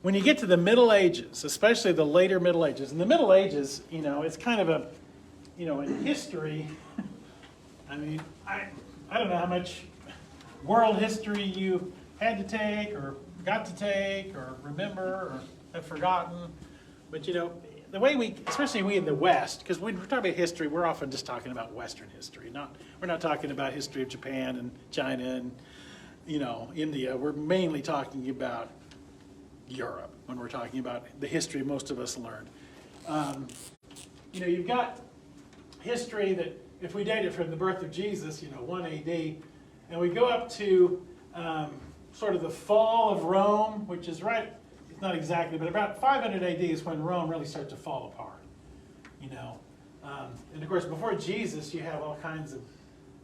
When you get to the Middle Ages, especially the later Middle Ages, in the Middle Ages, it's kind of a, in history, I mean, I don't know how much world history you had to take or got to take or remember or have forgotten. But, the way especially we in the West, because when we're talking about history, we're often just talking about Western history. We're not talking about history of Japan and China and, India. We're mainly talking about Europe when we're talking about the history most of us learned. You've got history that if we date it from the birth of Jesus, 1 AD, and we go up to sort of the fall of Rome, which is right, it's not exactly, but about 500 AD is when Rome really starts to fall apart. And of course, before Jesus, you have all kinds of,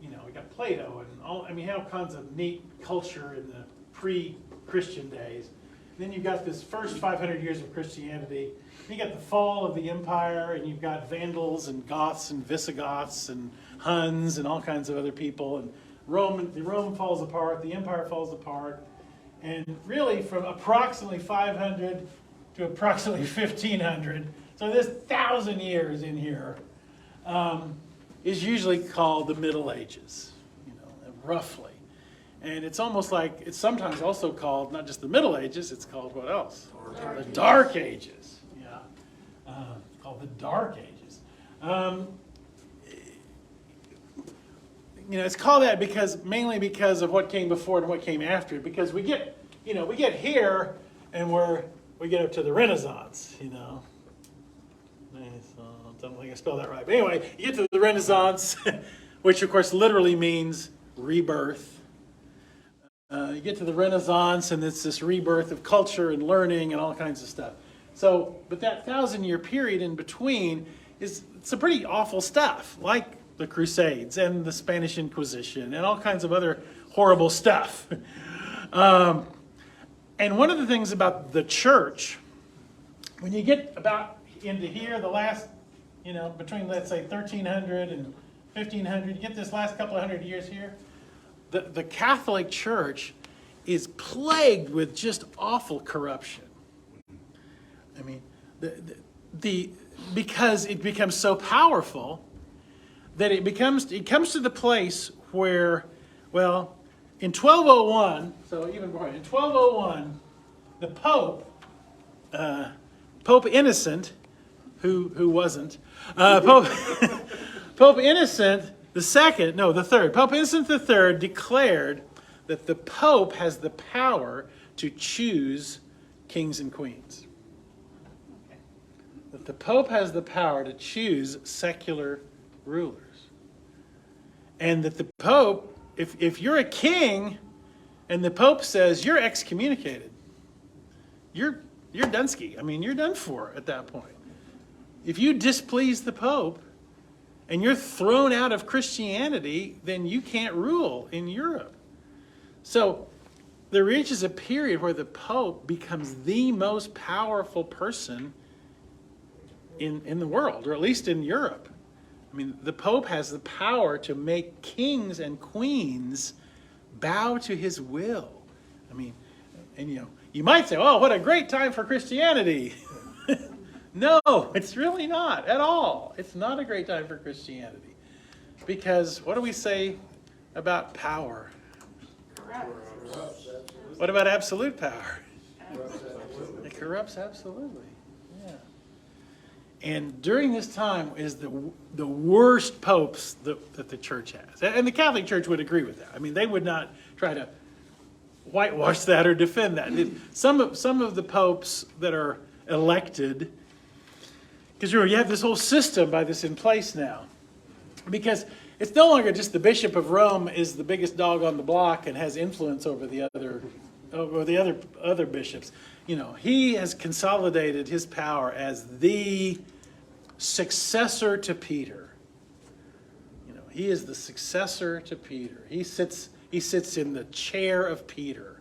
we got Plato and you have all kinds of neat culture in the pre-Christian days. Then you've got this first 500 years of Christianity. You got the fall of the empire, and you've got Vandals and Goths and Visigoths and Huns and all kinds of other people. And Rome falls apart, the empire falls apart. And really from approximately 500 to approximately 1500, so this 1,000 years in here, is usually called the Middle Ages, roughly. And it's almost like, it's sometimes also called, not just the Middle Ages, it's called what else? The Dark Ages. Yeah. Called the Dark Ages. It's called that mainly because of what came before and what came after it. Because we get here and we get up to the Renaissance, I don't think I spelled that right. But anyway, you get to the Renaissance, which of course literally means rebirth. You get to the Renaissance, and it's this rebirth of culture and learning and all kinds of stuff. So, but that 1,000-year period in between it's some pretty awful stuff, like the Crusades and the Spanish Inquisition and all kinds of other horrible stuff. And one of the things about the church, when you get about into here, the last, between, let's say, 1,300 and 1,500, you get this last couple of hundred years here, the Catholic Church is plagued with just awful corruption. I mean, because it becomes so powerful that it comes to the place where, well, in 1201, so even before, in 1201, the Pope Innocent, who wasn't, Pope Innocent the third, Pope Innocent III declared that the Pope has the power to choose kings and queens. That the Pope has the power to choose secular rulers. And that the Pope, if you're a king and the Pope says you're excommunicated, you're Dunsky. I mean, you're done for at that point. If you displease the Pope and you're thrown out of Christianity, then you can't rule in Europe. So there reaches a period where the Pope becomes the most powerful person in the world, or at least in Europe. I mean, the Pope has the power to make kings and queens bow to his will. I mean, and you might say, oh, what a great time for Christianity. No, it's really not at all. It's not a great time for Christianity. Because what do we say about power? What about absolute power? It corrupts absolutely. Yeah. And during this time is the worst popes that the church has. And the Catholic Church would agree with that. I mean, they would not try to whitewash that or defend that. Some of the popes that are elected, because you have this whole system by this in place now. Because it's no longer just the Bishop of Rome is the biggest dog on the block and has influence over the other bishops. He has consolidated his power as the successor to Peter. He is the successor to Peter. He sits in the chair of Peter.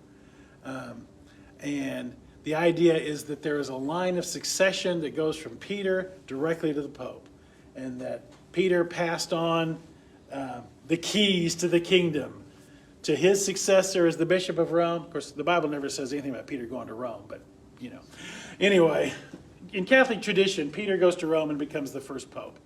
And the idea is that there is a line of succession that goes from Peter directly to the Pope. And that Peter passed on the keys to the kingdom to his successor as the Bishop of Rome. Of course, the Bible never says anything about Peter going to Rome, but Anyway, in Catholic tradition, Peter goes to Rome and becomes the first Pope.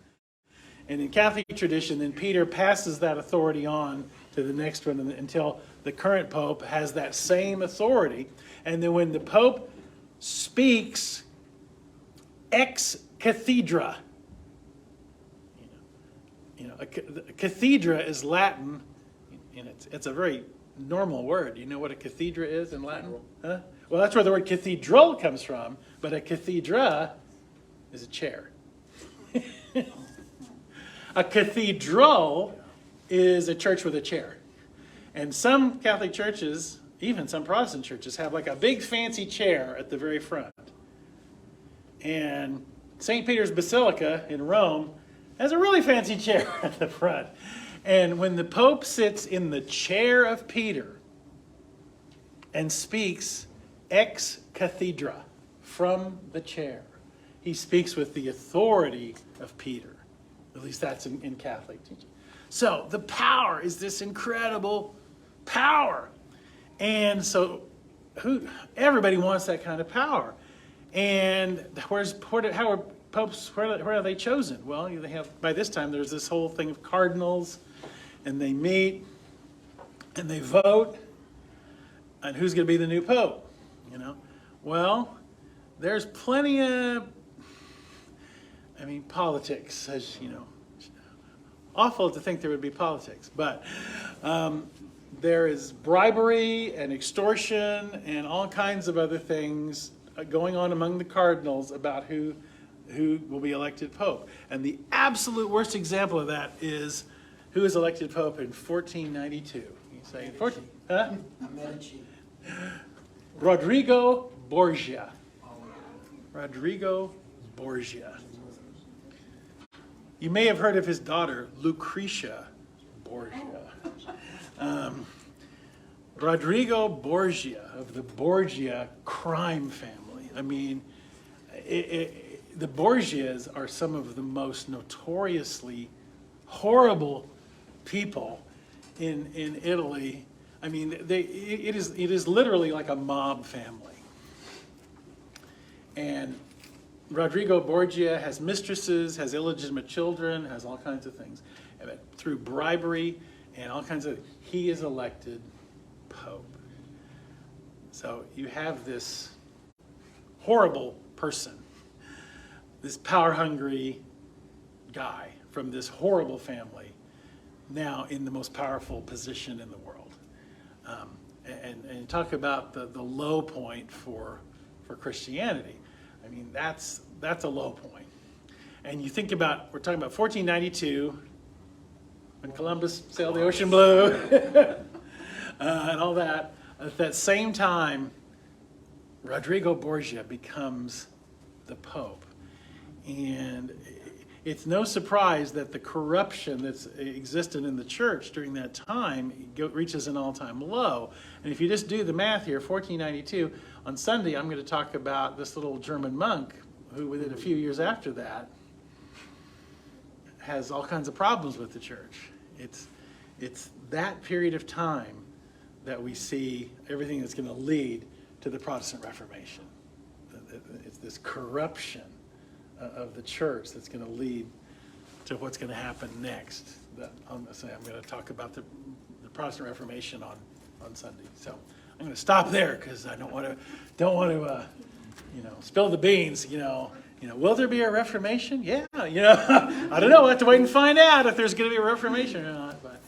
And in Catholic tradition, then Peter passes that authority on to the next one until the current Pope has that same authority. And then when the Pope speaks ex cathedra, a cathedra is Latin, and it's a very normal word. You know what a cathedra is in Latin? Huh? Well, that's where the word cathedral comes from, but a cathedra is a chair. A cathedral is a church with a chair. And some Catholic churches, even some Protestant churches, have like a big fancy chair at the very front. And St. Peter's Basilica in Rome has a really fancy chair at the front. And when the Pope sits in the chair of Peter and speaks ex cathedra, from the chair, he speaks with the authority of Peter. At least that's in Catholic teaching. So the power is this incredible power. And so everybody wants that kind of power. And how are popes, where are they chosen? Well, they have, by this time, there's this whole thing of cardinals, and they meet, and they vote on who's going to be the new pope, Well, there's plenty of, politics, as awful to think there would be politics, but there is bribery and extortion and all kinds of other things going on among the cardinals about who will be elected pope. And the absolute worst example of that is who was elected pope in 1492. You say 14? Huh? Medici. Rodrigo Borgia. Rodrigo Borgia. You may have heard of his daughter, Lucretia Borgia. Rodrigo Borgia of the Borgia crime family. The Borgias are some of the most notoriously horrible people in Italy. It is literally like a mob family. And Rodrigo Borgia has mistresses, has illegitimate children, has all kinds of things. And through bribery and all kinds of, he is elected pope. So you have this horrible person, this power-hungry guy from this horrible family, now in the most powerful position in the world. And talk about the low point for Christianity. That's a low point. And you think about, we're talking about 1492, when Columbus sailed the ocean blue, and all that. At that same time, Rodrigo Borgia becomes the Pope. And it's no surprise that the corruption that's existed in the church during that time reaches an all-time low. And if you just do the math here, 1492, on Sunday I'm going to talk about this little German monk who within a few years after that has all kinds of problems with the church. It's that period of time that we see everything that's going to lead to the Protestant Reformation. It's this corruption of the church that's going to lead to what's going to happen next. I'm going to talk about the Protestant Reformation on Sunday. So I'm going to stop there because I don't want to spill the beans. Will there be a Reformation? Yeah, I don't know. We'll have to wait and find out if there's going to be a Reformation or not. But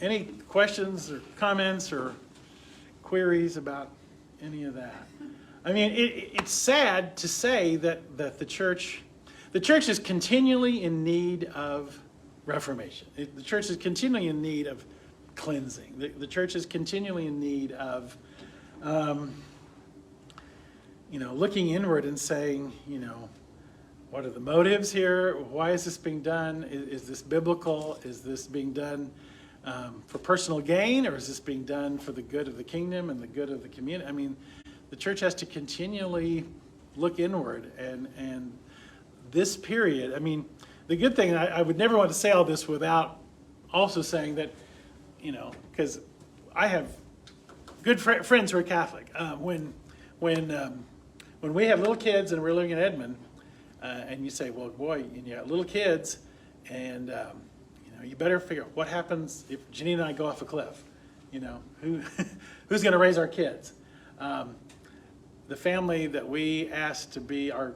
any questions or comments or queries about any of that? I mean, it's sad to say that the church is continually in need of reformation. The church is continually in need of cleansing. The church is continually in need of, looking inward and saying, what are the motives here? Why is this being done? Is this biblical? Is this being done for personal gain, or is this being done for the good of the kingdom and the good of the community? I mean, the church has to continually look inward, and this period, I mean, the good thing, I would never want to say all this without also saying that, because I have good friends who are Catholic. When we have little kids and we're living in Edmond, and you say, well, boy, you got little kids, and you better figure out what happens if Janine and I go off a cliff. Who's going to raise our kids? The family that we asked to be our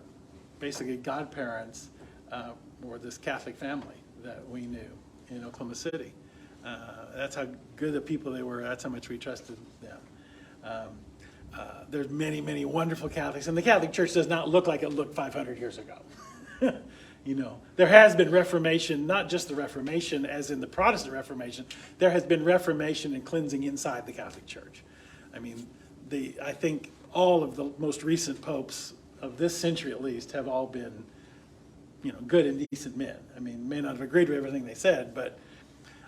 basically godparents were this Catholic family that we knew in Oklahoma City. That's how good the people they were. That's how much we trusted them. There's many, many wonderful Catholics, and the Catholic Church does not look like it looked 500 years ago. There has been Reformation, not just the Reformation as in the Protestant Reformation. There has been Reformation and cleansing inside the Catholic Church. I mean, I think all of the most recent popes of this century, at least, have all been, good and decent men. I mean, may not have agreed with everything they said, but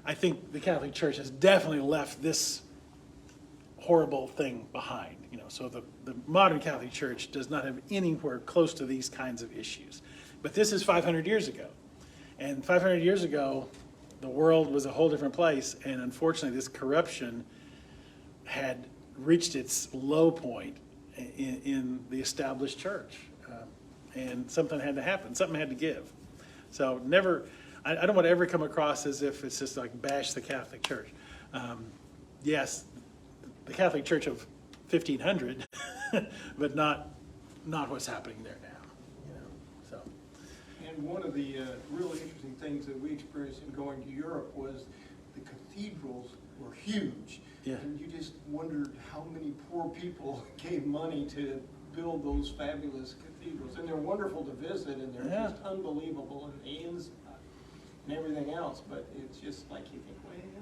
I think the Catholic Church has definitely left this horrible thing behind. So the modern Catholic Church does not have anywhere close to these kinds of issues. But this is 500 years ago. And 500 years ago, the world was a whole different place. And unfortunately, this corruption had reached its low point in the established church. And something had to happen. Something had to give. So I don't want to ever come across as if it's just like bash the Catholic Church. Yes, the Catholic Church of 1500, but not what's happening there now. And one of the really interesting things that we experienced in going to Europe was the cathedrals were huge. Yeah. And you just wondered how many poor people gave money to build those fabulous cathedrals. And they're wonderful to visit, and they're just unbelievable, and the inns and everything else. But it's just like you think,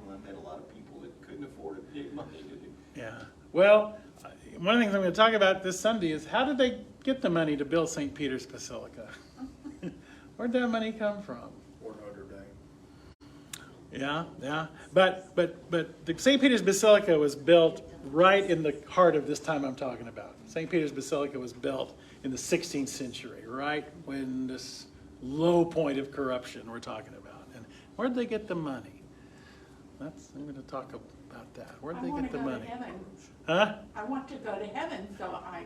well, I bet a lot of people that couldn't afford it gave money to do. Yeah. Well, one of the things I'm going to talk about this Sunday is how did they get the money to build St. Peter's Basilica? Where'd that money come from? Or Notre Dame. Yeah. But the St. Peter's Basilica was built right in the heart of this time I'm talking about. St. Peter's Basilica was built in the 16th century, right when this low point of corruption we're talking about. And where'd they get the money? I'm going to talk about that. Where'd they get the money? I want to go to heaven. Huh? I want to go to heaven, so I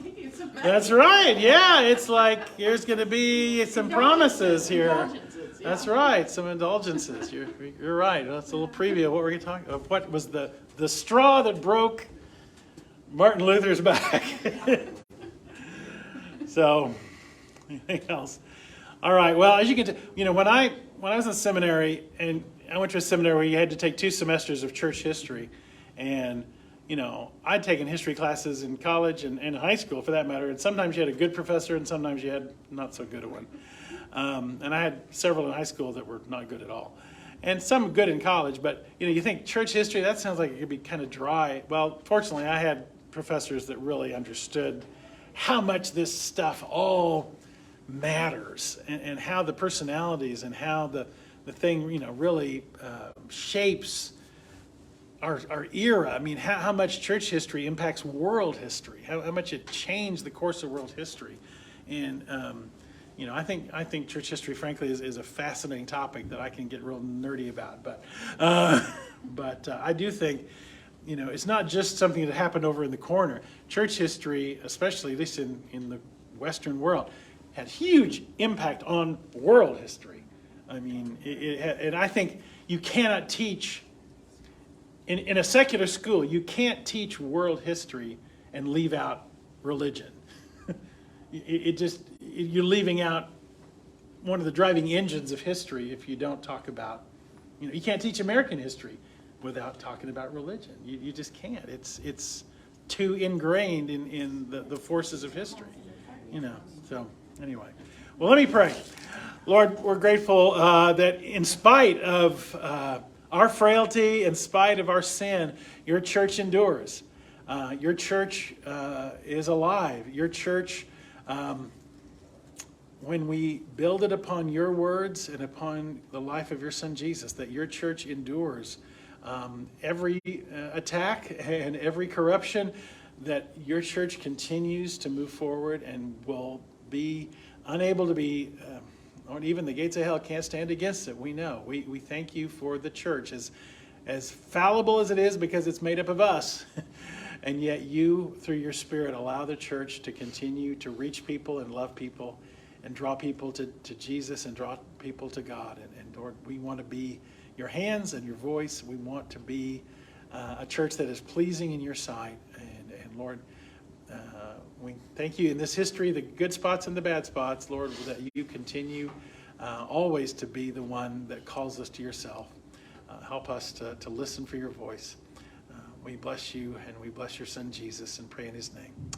give you some money. That's right. Yeah, it's like there's going to be some promises here. Indulgences, yeah. That's right, some indulgences. You're right. That's a little preview of what we're going to talk about. What was the straw that broke Martin Luther's back? So, anything else? All right. Well, as you can tell, when I was in seminary, and I went to a seminary where you had to take 2 semesters of church history, and I'd taken history classes in college and high school, for that matter, and sometimes you had a good professor and sometimes you had not so good a one. And I had several in high school that were not good at all. And some good in college, but you think church history, that sounds like it could be kind of dry. Well, fortunately, I had professors that really understood how much this stuff all matters, and how the personalities and how the thing, really shapes our era. I mean, how much church history impacts world history, how much it changed the course of world history. And, I think church history, frankly, is a fascinating topic that I can get real nerdy about. But I do think, it's not just something that happened over in the corner. Church history, especially at least in the Western world, had huge impact on world history. I mean, and I think you cannot teach in a secular school. You can't teach world history and leave out religion. You're leaving out one of the driving engines of history if you don't talk about, you can't teach American history without talking about religion. You just can't. It's too ingrained in the forces of history, So anyway, well, let me pray. Lord, we're grateful that in spite of our frailty, in spite of our sin, your church endures. Your church is alive. Your church, when we build it upon your words and upon the life of your son Jesus, that your church endures every attack and every corruption, that your church continues to move forward and will be unable to be, or even the gates of hell can't stand against it. We know. We thank you for the church, as fallible as it is because it's made up of us. And yet you, through your Spirit, allow the church to continue to reach people and love people and draw people to Jesus and draw people to God. And Lord, we want to be your hands and your voice. We want to be a church that is pleasing in your sight. And Lord, we thank you in this history, the good spots and the bad spots, Lord, that you continue always to be the one that calls us to yourself. Help us to listen for your voice. We bless you and we bless your son Jesus and pray in his name.